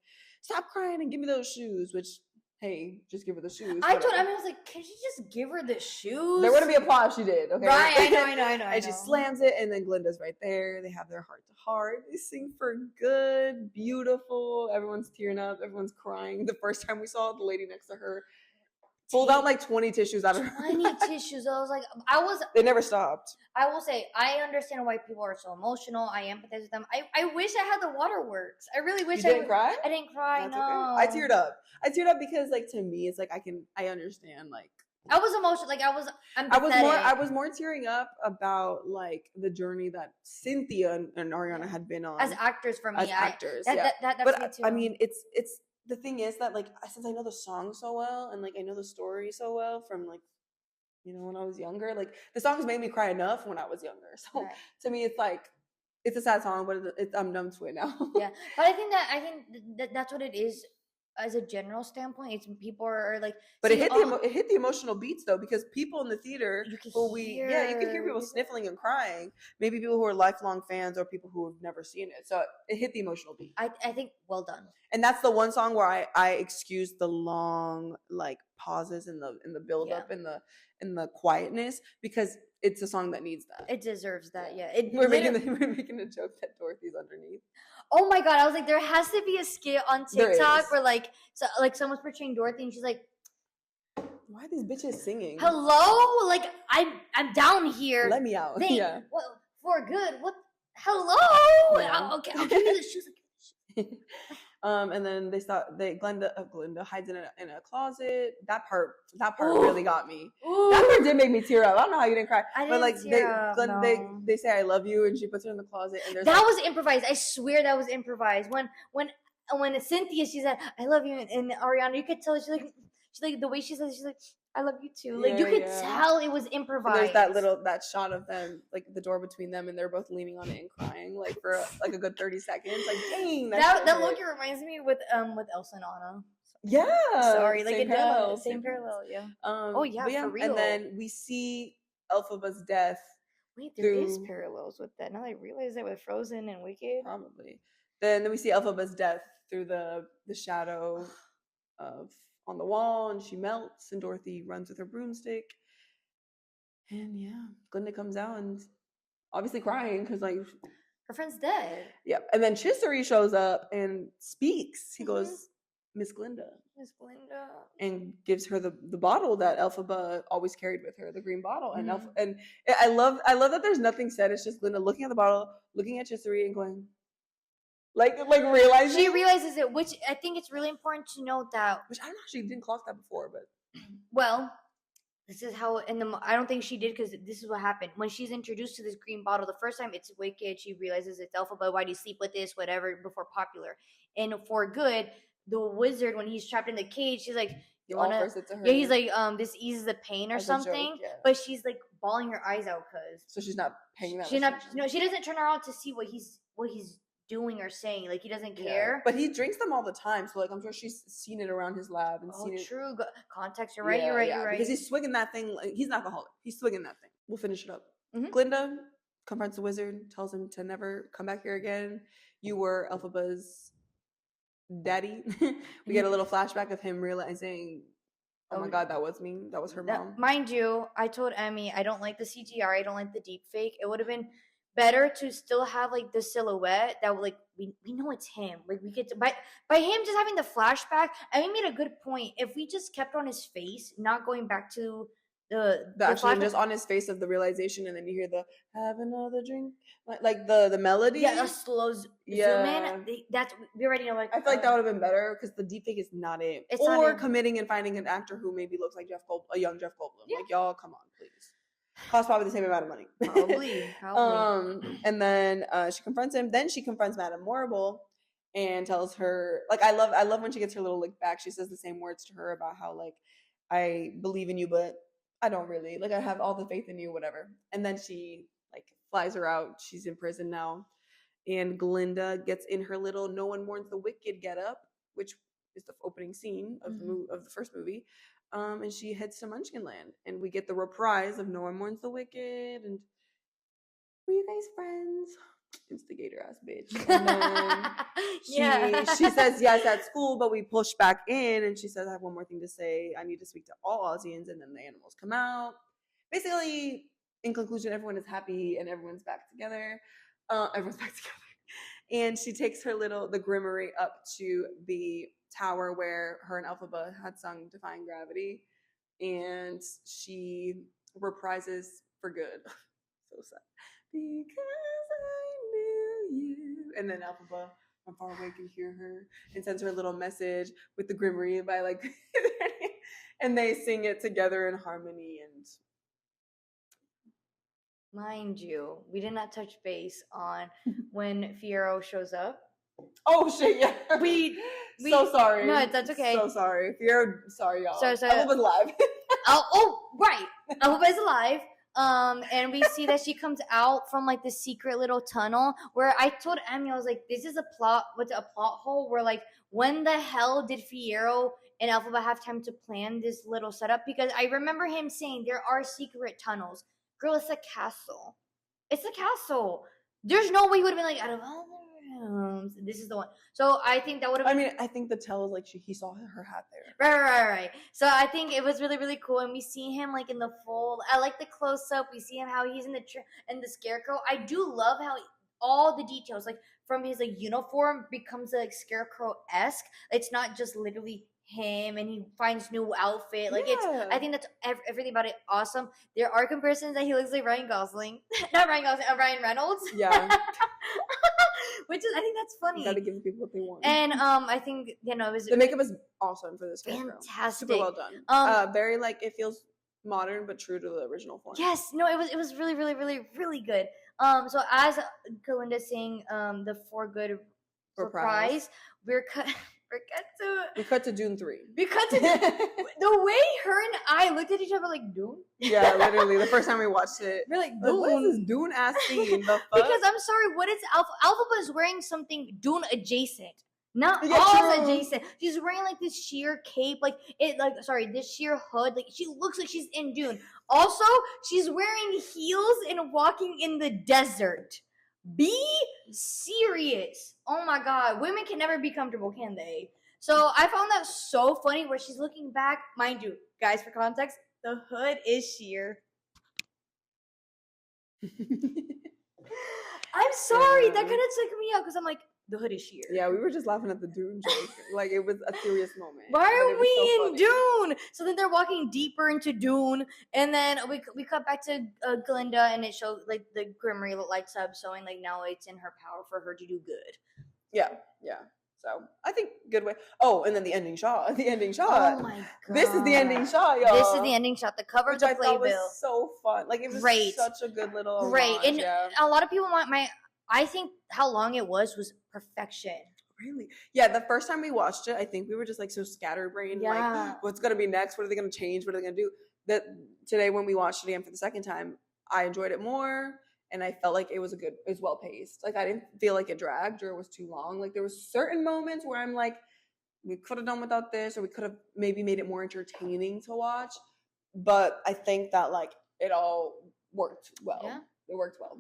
"Stop crying and give me those shoes." Which, hey, just give her the shoes. I was like, can she just give her the shoes? There wouldn't be applause. She did. Okay, right? I know. And she slams it, and then Glinda's right there. They have their heart to heart. They sing For Good, beautiful. Everyone's tearing up. Everyone's crying. The first time we saw it, the lady next to her pulled out like 20 tissues out of her. 20 tissues. I was like, They never stopped. I will say, I understand why people are so emotional. I empathize with them. I wish I had the waterworks. I really wish. You didn't cry? I didn't cry. That's no. Okay. I teared up because, like, to me, it's like I understand. Like, I was emotional. Like, I was more tearing up about like the journey that Cynthia and Ariana had been on as actors. For me, as actors. That's but me too. I mean, it's. The thing is that, like, since I know the song so well and like I know the story so well from like, you know, when I was younger, like the songs made me cry enough when I was younger. So to me, it's like it's a sad song, but I'm numb to it now. Yeah, but I think that's what it is. As a general standpoint, it's people are like, but it hit the emotional beats though, because people in the theater, you can hear people sniffling and crying. Maybe people who are lifelong fans or people who have never seen it. So it hit the emotional beat. I think well done. And that's the one song where I excuse the long like pauses in the build up in the quietness, because it's a song that needs that. It deserves that. Yeah. We're making a joke that Dorothy's underneath. Oh my god! I was like, there has to be a skit on TikTok where like someone's portraying Dorothy and she's like, "Why are these bitches singing? Hello, like I'm down here. Let me out." Yeah. Well, For Good. What? Hello. Yeah. Okay, I'll give you the shoes. And then Glinda hides in a closet. That part really got me. Ooh. That part did make me tear up. I don't know how you didn't cry. They say I love you, and she puts her in the closet, and that was improvised. I swear that was improvised. When Cynthia, she said I love you, and Ariana, you could tell she's like the way she says, she's like, I love you too. Like you could tell it was improvised. And there's that shot of them, like the door between them, and they're both leaning on it and crying, like for like a good 30 seconds. Like, dang, that look reminds me with Elsa and Anna. Yeah. Sorry, like same parallel. Yeah. For real. And then we see Elphaba's death. Wait, there is parallels with that. Now I realize that with Frozen and Wicked. Probably. Then we see Elphaba's death through the shadow of on the wall, and she melts, and Dorothy runs with her broomstick, and Glinda comes out and obviously crying because like her friend's dead. Yep. And then Chisery shows up and speaks. He goes, Miss Glinda, and gives her the bottle that Elphaba always carried with her, the green bottle. And and I love that there's nothing said. It's just Glinda looking at the bottle, looking at Chisery, and going. Like realizing she realizes it, which I think it's really important to note that. Which I don't know, she didn't clock that before, but well, this is how I don't think she did, because this is what happened when she's introduced to this green bottle. The first time it's Wicked, she realizes it's Elphaba. Why do you sleep with this? Whatever. Before Popular, and For Good, the wizard, when he's trapped in the cage, she's like, "You wanna?" Yeah, he's like, "This eases the pain or something." Joke, But she's like bawling her eyes out so she's not paying that. She doesn't turn around to see what he's doing or saying. Like, he doesn't care. But he drinks them all the time, so like I'm sure she's seen it around his lab and seen it. True. Context. You're right. You're right. Because he's swigging that thing. Like, he's an alcoholic. He's swigging that thing. We'll finish it up. Glinda confronts the wizard, tells him to never come back here again. You were Elphaba's daddy. We get a little flashback of him realizing, oh my god, that was me. That was her mom. Mind you, I told Emmy I don't like the CGI. I don't like the deep fake. It would have been better to still have like the silhouette that like we know it's him. Like we get to, by him just having the flashback. I made a good point. If we just kept on his face, not going back to the actually just on his face of the realization, and then you hear the "have another drink," like the melody. Yeah, a slow zoom in. We already know. Like, I feel like that would have been better because the deepfake is not it. It's or not committing and finding an actor who maybe looks like a young Jeff Goldblum. Yeah. Like, y'all, come on, please. Costs probably the same amount of money. Probably. And then she confronts him. Then she confronts Madame Morrible and tells her, like, I love when she gets her little lick back. She says the same words to her about how, like, I believe in you, but I don't really. Like, I have all the faith in you, whatever. And then she, like, flies her out. She's in prison now. And Glinda gets in her little "No One Mourns the Wicked" getup, which is the opening scene of the first movie. And she heads to Munchkinland, and we get the reprise of "No One Mourns the Wicked." And were you guys friends? Instigator ass bitch. And then she says yes at school, but we push back in, and she says, "I have one more thing to say. I need to speak to all Aussians." And then the animals come out. Basically, in conclusion, everyone is happy and everyone's back together. And she takes her the Grimmery up to the tower where her and Elphaba had sung "Defying Gravity," and she reprises "For Good." So sad. Because I knew you. And then Elphaba from far away can hear her and sends her a little message with the Grimmery by, like, and they sing it together in harmony. And mind you, we did not touch base on when Fiyero shows up. Oh shit! Yeah, we so sorry. No, that's okay. So sorry, Fiyero. Sorry, y'all. So Elphaba's alive. Right. Elphaba's alive. And we see that she comes out from, like, the secret little tunnel where I told Emmy, I was like, this is a plot hole where, like, when the hell did Fiyero and Elphaba have time to plan this little setup? Because I remember him saying there are secret tunnels. Girl, it's a castle. It's a castle. There's no way he would have been like, out of all the rooms, this is the one. So I think that would have. I mean, I think the tell is like he saw her hat there. Right. So I think it was really, really cool, and we see him, like, in the full. I like the close up. We see him how he's in the scarecrow. I do love how all the details, like, from his, like, uniform becomes, like, scarecrow-esque. It's not just literally him and he finds new outfit. Like, I think that's everything about it awesome. There are comparisons that he looks like Ryan Gosling. Not Ryan Gosling, Ryan Reynolds. Yeah. Which is, I think that's funny. You gotta give people what they want. And I think, it was the makeup is awesome for this fantastic. Super well done. Very, like, it feels modern but true to the original form. Yes, no, it was really, really, really, really good. So as Kalinda saying the For Good reprise, we cut to Dune 3. We cut to the way her and I looked at each other like, Dune? Yeah, literally. The first time we watched it. We're like, Dune. What is this Dune ass scene? The fuck? Because I'm sorry, what is Elphaba is wearing something Dune adjacent. Not all adjacent. She's wearing, like, this sheer cape, this sheer hood. Like, she looks like she's in Dune. Also, she's wearing heels and walking in the desert. Be serious. Oh my god. Women can never be comfortable, can they? So I found that so funny where she's looking back. Mind you, guys, for context, the hood is sheer. I'm sorry. That kind of took me out because I'm like, the hood is sheer. Yeah, we were just laughing at the Dune joke. Like, it was a serious moment. Why are we in Dune? So then they're walking deeper into Dune, and then we cut back to Glinda, and it shows, like, the Grimmery lights up, showing, like, now it's in her power for her to do good. Yeah. So I think good way. Oh, and then the ending shot. Oh my god! This is the ending shot, y'all. This is the ending shot. The cover of the playbill was so fun. Like, it was such a good little great. Homage, and a lot of people I think how long it was perfection. Really? Yeah, the first time we watched it, I think we were just, like, so scatterbrained. Yeah. Like, what's going to be next? What are they going to change? What are they going to do? That today, when we watched it again for the second time, I enjoyed it more, and I felt like it was well paced. Like, I didn't feel like it dragged or it was too long. Like, there was certain moments where I'm like, we could have done without this, or we could have maybe made it more entertaining to watch. But I think that, like, it all worked well. Yeah. It worked well.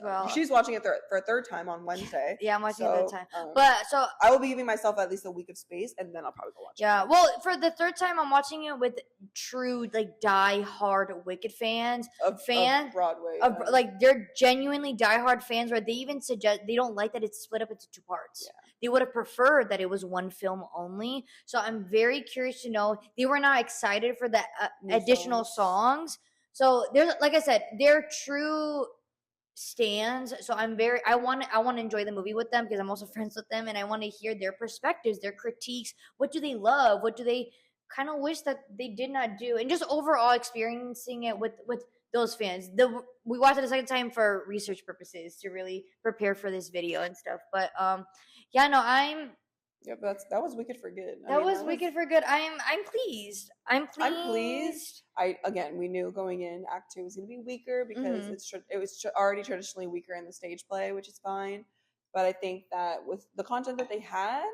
Well. She's watching it for a third time on Wednesday. Yeah, I'm watching it a third time. But so I will be giving myself at least a week of space, and then I'll probably go watch it. Yeah, well, for the third time, I'm watching it with true, like, die-hard Wicked fans. Of Broadway. Like, they're genuinely die-hard fans where they even suggest they don't like that it's split up into two parts. Yeah. they would have preferred that it was one film only. So I'm very curious to know. They were not excited for the additional songs. So there's, like I said, they're true stands. So I want to enjoy the movie with them because I'm also friends with them, and I want to hear their perspectives, their critiques. What do they love? What do they kind of wish that they did not do? And just overall experiencing it with those fans. We watched it a second time for research purposes to really prepare for this video and stuff. But yeah, no, but that was Wicked for Good. That was Wicked for Good. I'm pleased. I'm pleased. We knew going in Act 2 was going to be weaker because it was already traditionally weaker in the stage play, which is fine. But I think that with the content that they had,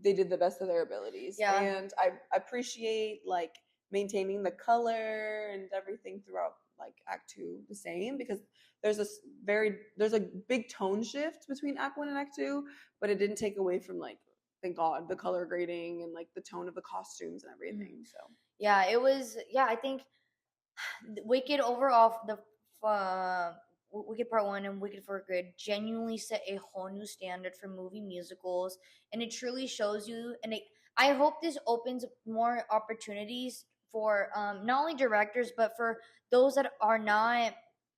they did the best of their abilities. Yeah. And I appreciate like maintaining the color and everything throughout like Act 2 the same, because there's a big tone shift between Act 1 and Act 2, but it didn't take away from like, thank God, the color grading and like the tone of the costumes and everything. So yeah, it was. Yeah, I think Wicked overall, the Wicked Part 1 and Wicked for Good genuinely set a whole new standard for movie musicals, and it truly shows you. And I hope this opens more opportunities for not only directors but for those that are not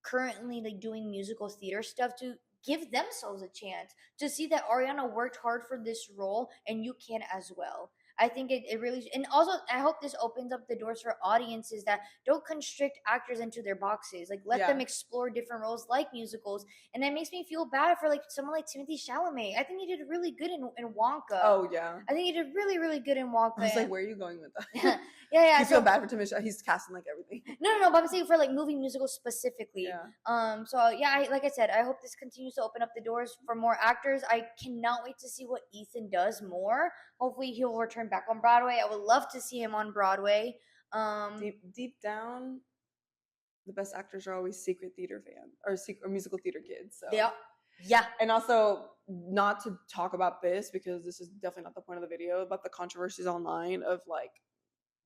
currently like doing musical theater stuff to give themselves a chance to see that Ariana worked hard for this role and you can as well. I think it really, and also I hope this opens up the doors for audiences that don't constrict actors into their boxes. Like let them explore different roles like musicals, and that makes me feel bad for like someone like Timothée Chalamet. I think he did really good in Wonka. Oh yeah, I think he did really really good in Wonka. I was like, where are you going with that? yeah. You feel bad for Timothée? He's casting like everything. No, but I'm saying for like movie musicals specifically. Yeah. So yeah, like I said, I hope this continues to open up the doors for more actors. I cannot wait to see what Ethan does more. Hopefully he'll return back on Broadway. I would love to see him on Broadway. Deep down, the best actors are always secret theater fans or musical theater kids. So. Yeah. And also, not to talk about this because this is definitely not the point of the video, but the controversies online of like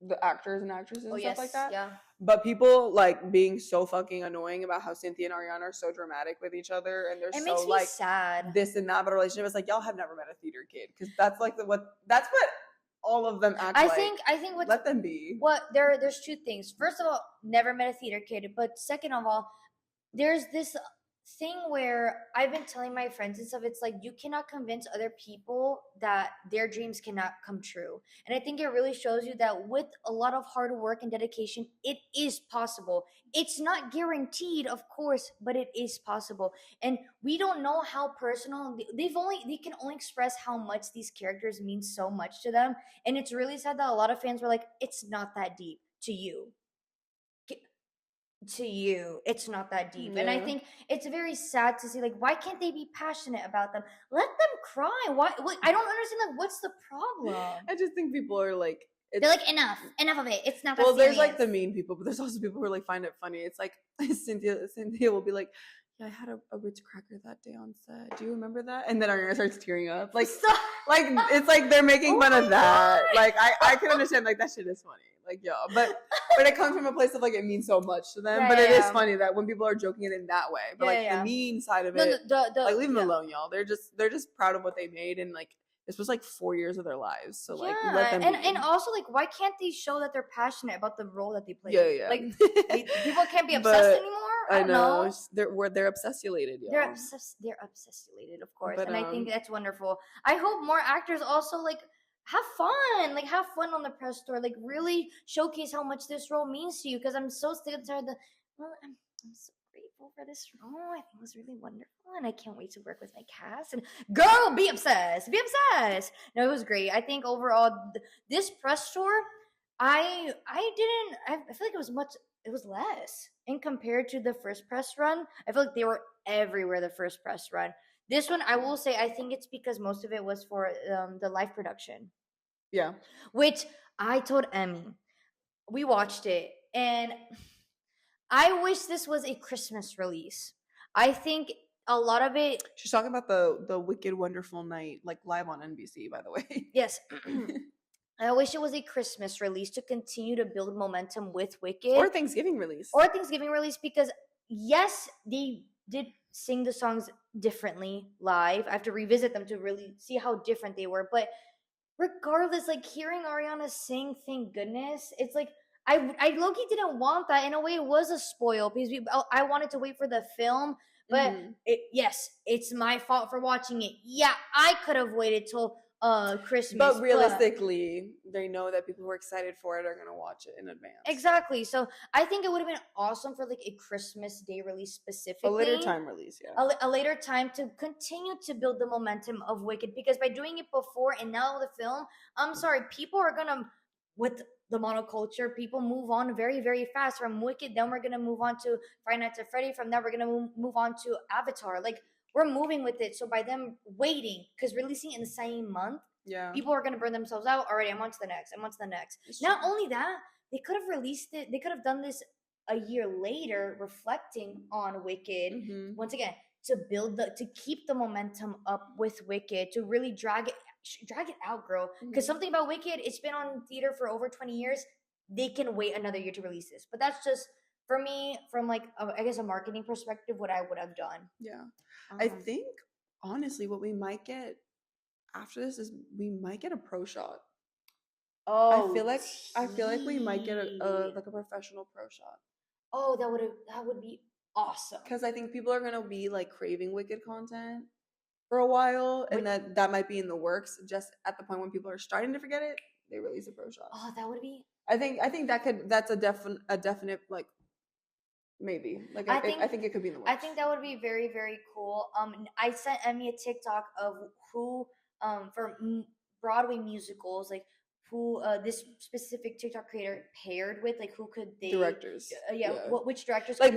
the actors and actresses and stuff like that. Yeah. But people like being so fucking annoying about how Cynthia and Ariana are so dramatic with each other, and they're so like sad. This and that, but a relationship. It's like y'all have never met a theater kid, because that's like that's what all of them act like. I think let them be. There's two things. First of all, never met a theater kid, but second of all, there's this thing where I've been telling my friends and stuff, it's like you cannot convince other people that their dreams cannot come true. And I think it really shows you that with a lot of hard work and dedication, it is possible. It's not guaranteed, of course, but it is possible. And we don't know how personal they can only express how much these characters mean so much to them. And it's really sad that a lot of fans were like, it's not that deep to you. It's not that deep. And I think it's very sad to see, like, why can't they be passionate about them? Let them cry. Why? I don't understand, like, what's the problem? I just think people are like, they're like, enough of it. It's not that serious. There's like the mean people, but there's also people who like find it funny. It's like Cynthia will be like, yeah, I had a Ritz cracker that day on set. Do you remember that? And then Ariana starts tearing up. Like, like it's like they're making fun of that. God. Like I can understand, like, that shit is funny. Like, yo, but it comes from a place of like it means so much to them. But it is funny that when people are joking it in that way. But the mean side of it, like, leave them alone, y'all. They're just proud of what they made, and like this was like 4 years of their lives. So like, let them be. And also, like, why can't they show that they're passionate about the role that they play? Yeah. Like people can't be obsessed anymore. I know. They're obsessulated, y'all. They're obsessulated, of course. But, and I think that's wonderful. I hope more actors also like have fun on the press tour, like really showcase how much this role means to you, because I'm so sick and tired of I'm so grateful for this role. I think it was really wonderful, and I can't wait to work with my cast. And girl, be obsessed. No, it was great. I think overall this press tour, I feel like it was less in compared to the first press run. I feel like they were everywhere the first press run. This one, I will say, I think it's because most of it was for the live production. Yeah. Which I told Emmy. We watched it, and I wish this was a Christmas release. I think a lot of it... She's talking about the Wicked Wonderful Night, like, live on NBC, by the way. Yes. I wish it was a Christmas release to continue to build momentum with Wicked. Or Thanksgiving release. Because, yes, they did sing the songs differently live. I have to revisit them to really see how different they were. But regardless, like hearing Ariana sing, thank goodness, it's like I low-key didn't want that. In a way, it was a spoil because I wanted to wait for the film. But yes, it's my fault for watching it. Yeah, I could have waited till Christmas. But realistically, they know that people who are excited for it are going to watch it in advance. Exactly. So I think it would have been awesome for like a Christmas Day release specifically. A later time release, yeah. A later time to continue to build the momentum of Wicked, because by doing it before and now the film, I'm sorry, people are going to, with the monoculture, people move on very, very fast from Wicked. Then we're going to move on to Friday Nights at Freddy. From there, we're going to move on to Avatar. Like, we're moving with it. So by them waiting, because releasing in the same month, people are going to burn themselves out. Already, I'm on to the next. Not only that, they could have released it. They could have done this a year later, reflecting on Wicked. Once again, to keep the momentum up with Wicked, to really drag it out, girl. Because something about Wicked, it's been on theater for over 20 years. They can wait another year to release this. But that's just, for me, from like, I guess a marketing perspective, what I would have done. Yeah. I think, honestly, what we might get after this is we might get a pro shot. Oh, I feel like we might get a professional pro shot. Oh, that would be awesome. Because I think people are gonna be like craving Wicked content for a while, and that might be in the works. Just at the point when people are starting to forget it, they release a pro shot. Oh, that would be. I think that's a definite like. Maybe like I think it could be in the works. I think that would be very, very cool. I sent Emmy a TikTok of who for Broadway musicals, like who this specific TikTok creator paired with, like who could they directors which directors like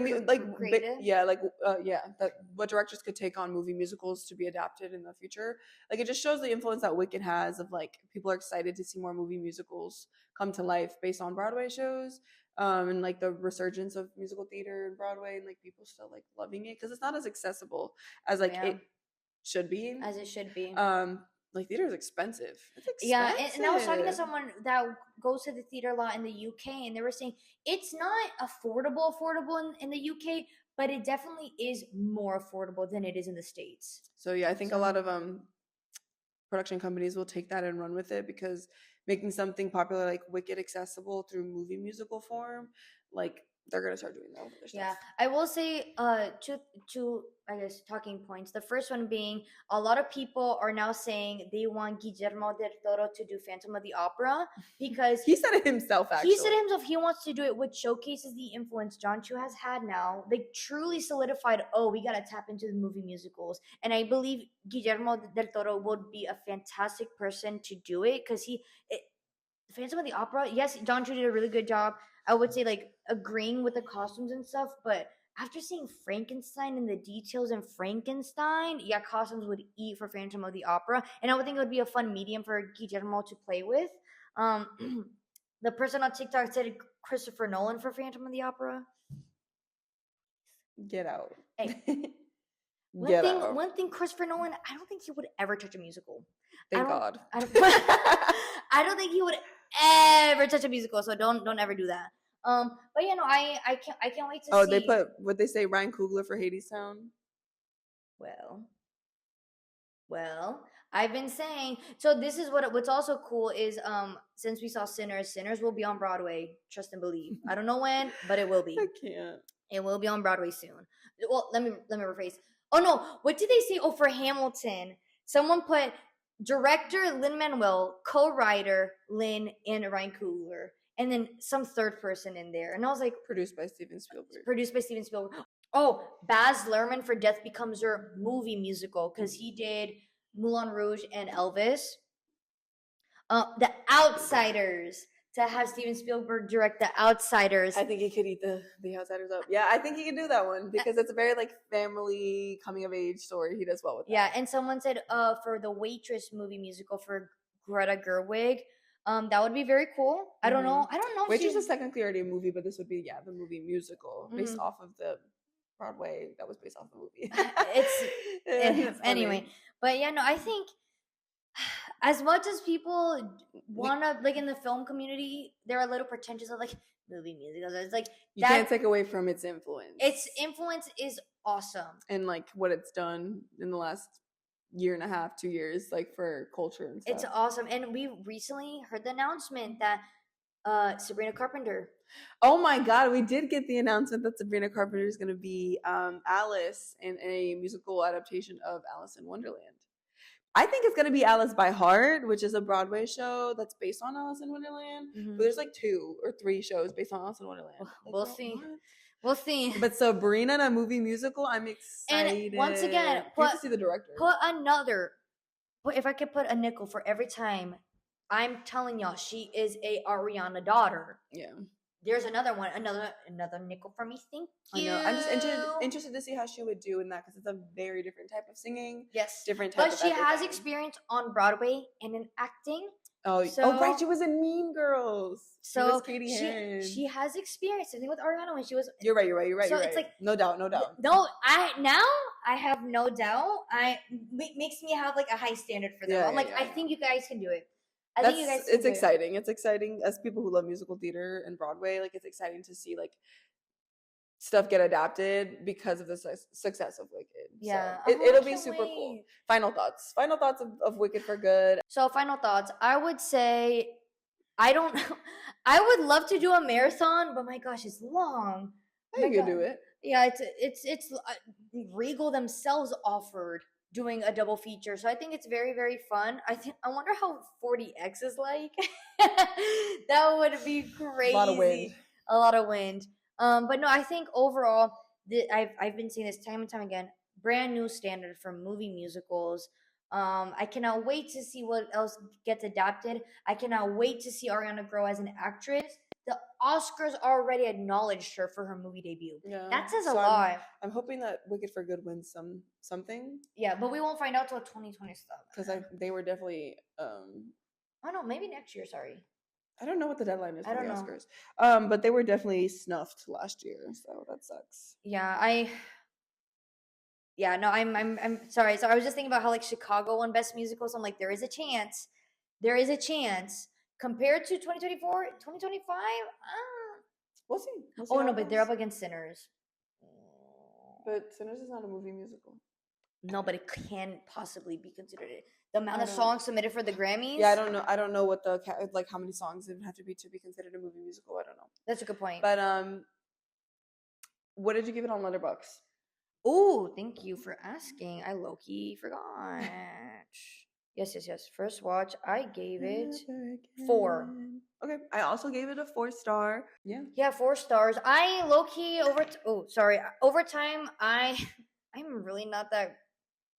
create it? What directors could take on movie musicals to be adapted in the future. Like, it just shows the influence that Wicked has of like people are excited to see more movie musicals come to life based on Broadway shows. And like the resurgence of musical theater in Broadway, and like people still like loving it because it's not as accessible as like it should be. As it should be. Like, theater is expensive. It's expensive. Yeah, and I was talking to someone that goes to the theater a lot in the UK, and they were saying it's not affordable in the UK, but it definitely is more affordable than it is in the States. So yeah, I think a lot of production companies will take that and run with it, because making something popular like Wicked accessible through movie musical form, like they're gonna start doing that with their stuff. Yeah, I will say two I guess talking points. The first one being, a lot of people are now saying they want Guillermo del Toro to do Phantom of the Opera, because he said it himself. Actually, he said it himself. He wants to do it, which showcases the influence Jon Chu has had now. They truly solidified. Oh, we gotta tap into the movie musicals, and I believe Guillermo del Toro would be a fantastic person to do it, because Phantom of the Opera. Yes, Jon Chu did a really good job. I would say, like, agreeing with the costumes and stuff, but after seeing Frankenstein and the details in Frankenstein, yeah, costumes would eat for Phantom of the Opera, and I would think it would be a fun medium for Guillermo to play with. The person on TikTok said Christopher Nolan for Phantom of the Opera. Get out. Hey. One thing, Christopher Nolan, I don't think he would ever touch a musical. Thank God. I don't think he would ever touch a musical, so don't ever do that. But yeah, no, I can't wait to see. Oh, they put, what they say, Ryan Coogler for Hadestown? Well, I've been saying, so this is what's also cool is, since we saw Sinners will be on Broadway, trust and believe. I don't know when, but it will be. I can't. It will be on Broadway soon. Well, let me rephrase. Oh no, what did they say? Oh, for Hamilton, someone put director Lin-Manuel, co-writer Lin and Ryan Coogler, and then some third person in there. And I was like, produced by Steven Spielberg. Oh, Baz Luhrmann for Death Becomes Her movie musical, because he did Moulin Rouge and Elvis. The Outsiders, to have Steven Spielberg direct The Outsiders. I think he could eat the Outsiders up. Yeah, I think he can do that one, because it's a very like family coming of age story. He does well with that. Yeah, and someone said for the Waitress movie musical for Greta Gerwig. That would be very cool. I don't know. Waitress is technically already a movie, but this would be the movie musical based off of the Broadway that was based off the movie. It's anyway, but yeah, no, I think as much as people want to, like, in the film community, they're a little pretentious of like movie musicals. It's like you can't take away from its influence. Its influence is awesome. And like what it's done in the last year and a half, 2 years, like for culture and stuff. It's awesome. And we recently heard the announcement that Sabrina Carpenter. Oh my God, we did get the announcement that Sabrina Carpenter is going to be Alice in a musical adaptation of Alice in Wonderland. I think it's going to be Alice by Heart, which is a Broadway show that's based on Alice in Wonderland. Mm-hmm. But there's like 2 or 3 shows based on Alice in Wonderland. We'll see. What? We'll see. But Sabrina in a movie musical, I'm excited. And once again, you have to see the director. If I could put a nickel for every time, I'm telling y'all, she is a Ariana daughter. Yeah. There's another one, another nickel for me. Thank you. I know. I'm just interested to see how she would do in that because it's a very different type of singing. Yes, different type. But she has experience on Broadway and in acting. Oh, right. She was in Mean Girls. So she was Katie Heron. She has experience. Same thing with Ariana when she was. You're right. So it's like no doubt. No, I have no doubt. Makes me have like a high standard for them. Yeah, I'm like, I think you guys can do it. It's exciting. It's exciting as people who love musical theater and Broadway. Like, it's exciting to see like stuff get adapted because of the success of Wicked. Yeah, so it'll be super cool. Final thoughts of Wicked for Good. So final thoughts. I would say I don't. I would love to do a marathon, but my gosh, it's long. You can do it. Yeah, it's Regal themselves offered doing a double feature, so I think it's very, very fun. I wonder how 40X is like. That would be crazy. A lot of wind. But no, I think overall, I've been seeing this time and time again. Brand new standard for movie musicals. I cannot wait to see what else gets adapted. I cannot wait to see Ariana grow as an actress. The Oscars already acknowledged her for her movie debut. Yeah, that says a lot. I'm hoping that Wicked for Good wins something. Yeah, but we won't find out till 2020 stuff. Because they were definitely. Oh no, maybe next year. Sorry. I don't know what the deadline is for the Oscars. But they were definitely snuffed last year, so that sucks. Yeah, I'm sorry. So I was just thinking about how like Chicago won Best Musical. So I'm like, there is a chance. Compared to 2024, 2025, we'll see. No, but they're up against Sinners. But Sinners is not a movie musical. No, but it can possibly be considered it. The amount of songs submitted for the Grammys. Yeah, I don't know what the how many songs it would have to be considered a movie musical. I don't know. That's a good point. But what did you give it on Letterboxd? Oh, thank you for asking. I low-key forgot. Yes. First watch, I gave it 4. Okay, I also gave it a 4-star. Yeah, 4 stars. I low-key over time, I'm really not that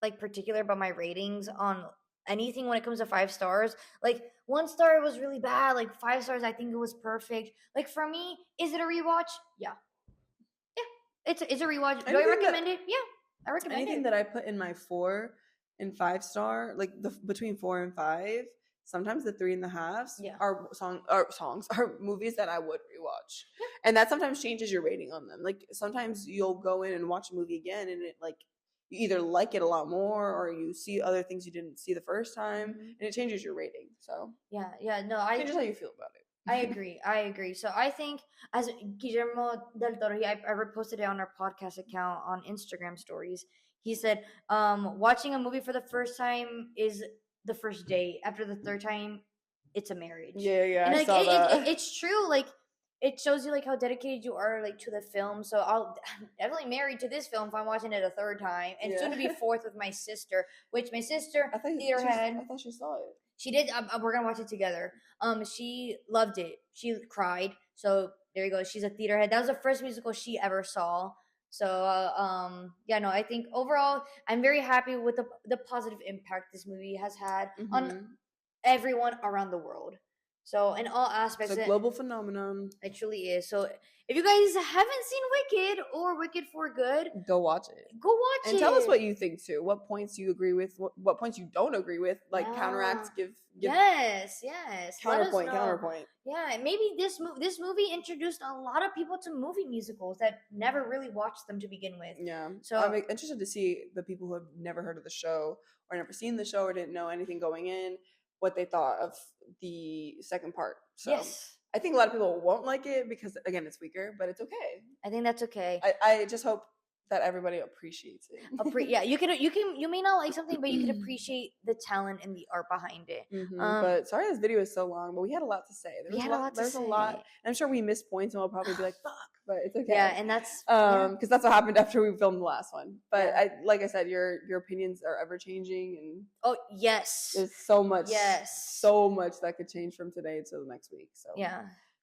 like particular about my ratings on anything when it comes to 5 stars. Like 1 star was really bad. Like 5 stars, I think it was perfect. Like for me, is it a rewatch? Yeah. It's a rewatch. Do I recommend it? Yeah, I recommend anything that I put in my 4 and 5 star, like between 4 and 5. Sometimes the 3.5s are movies that I would rewatch, and that sometimes changes your rating on them. Like sometimes you'll go in and watch a movie again, and it like you either like it a lot more or you see other things you didn't see the first time, and it changes your rating. So changes how you feel about it. I agree. So I think as Guillermo del Toro, I reposted it on our podcast account on Instagram stories. He said, watching a movie for the first time is the first date. After the third time, it's a marriage. Yeah. And I saw that. It's true. Like it shows you like how dedicated you are like to the film. So I'm definitely married to this film if I'm watching it a third time, and soon to be 4th with my sister. Which my sister, Theaterhead. I thought she saw it. She did. We're gonna watch it together. She loved it. She cried. So there you go. She's a theaterhead. That was the first musical she ever saw. So I think overall I'm very happy with the positive impact this movie has had on everyone around the world. So in all aspects, it's a global phenomenon. It truly is. So if you guys haven't seen Wicked or Wicked for Good, go watch it. And tell us what you think too. What points you agree with? What points you don't agree with? Like counteract. Give yes. Counterpoint. Yeah, maybe this movie introduced a lot of people to movie musicals that never really watched them to begin with. Yeah. So I'm interested to see the people who have never heard of the show or never seen the show or didn't know anything going in, what they thought of the second part. So yes. I think a lot of people won't like it because, again, it's weaker, but it's okay. I think that's okay. I just hope that everybody appreciates it. Yeah, you may not like something, but you can appreciate the talent and the art behind it. But sorry this video is so long, but we had a lot to say. There's a lot, and I'm sure we missed points, and we'll probably be like, "Fuck," but it's okay. Yeah, and that's because that's what happened after we filmed the last one. But like I said, your opinions are ever changing, and yes, there's so much that could change from today to the next week. So yeah,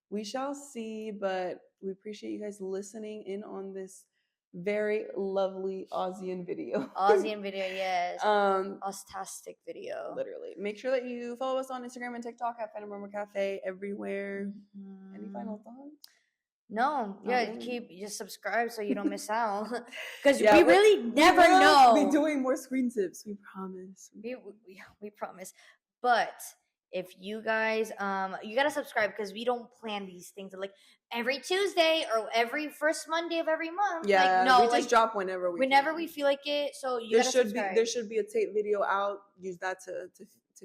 we shall see. But we appreciate you guys listening in on this very lovely Aussian video. Yes. Austastic video. Literally. Make sure that you follow us on Instagram and TikTok at Phantom Murmur Cafe everywhere. Any final thoughts? No. Just subscribe so you don't miss out. Because we really never know. We'll be doing more screen tips. We promise. We promise. But if you guys you gotta subscribe, because we don't plan these things like every Tuesday or every first Monday of every month. Yeah, we just drop whenever we feel like it. So you gotta subscribe. There should be a tape video out. Use that to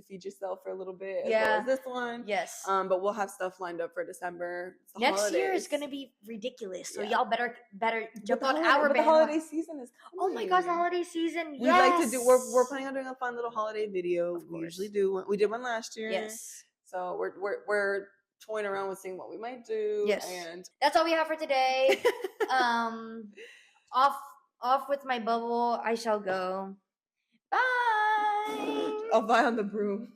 feed yourself for a little bit, as well as this one. Yes. But we'll have stuff lined up for December. Next year is gonna be ridiculous. So y'all better jump on our bandwagon. The holiday season is coming. Oh my gosh, the holiday season! We'd like to do. We're planning on doing a fun little holiday video. We usually do. We did one last year. Yes. So we're toying around with seeing what we might do. Yes. And that's all we have for today. Off with my bubble. I shall go. Bye. I'll buy on the broom.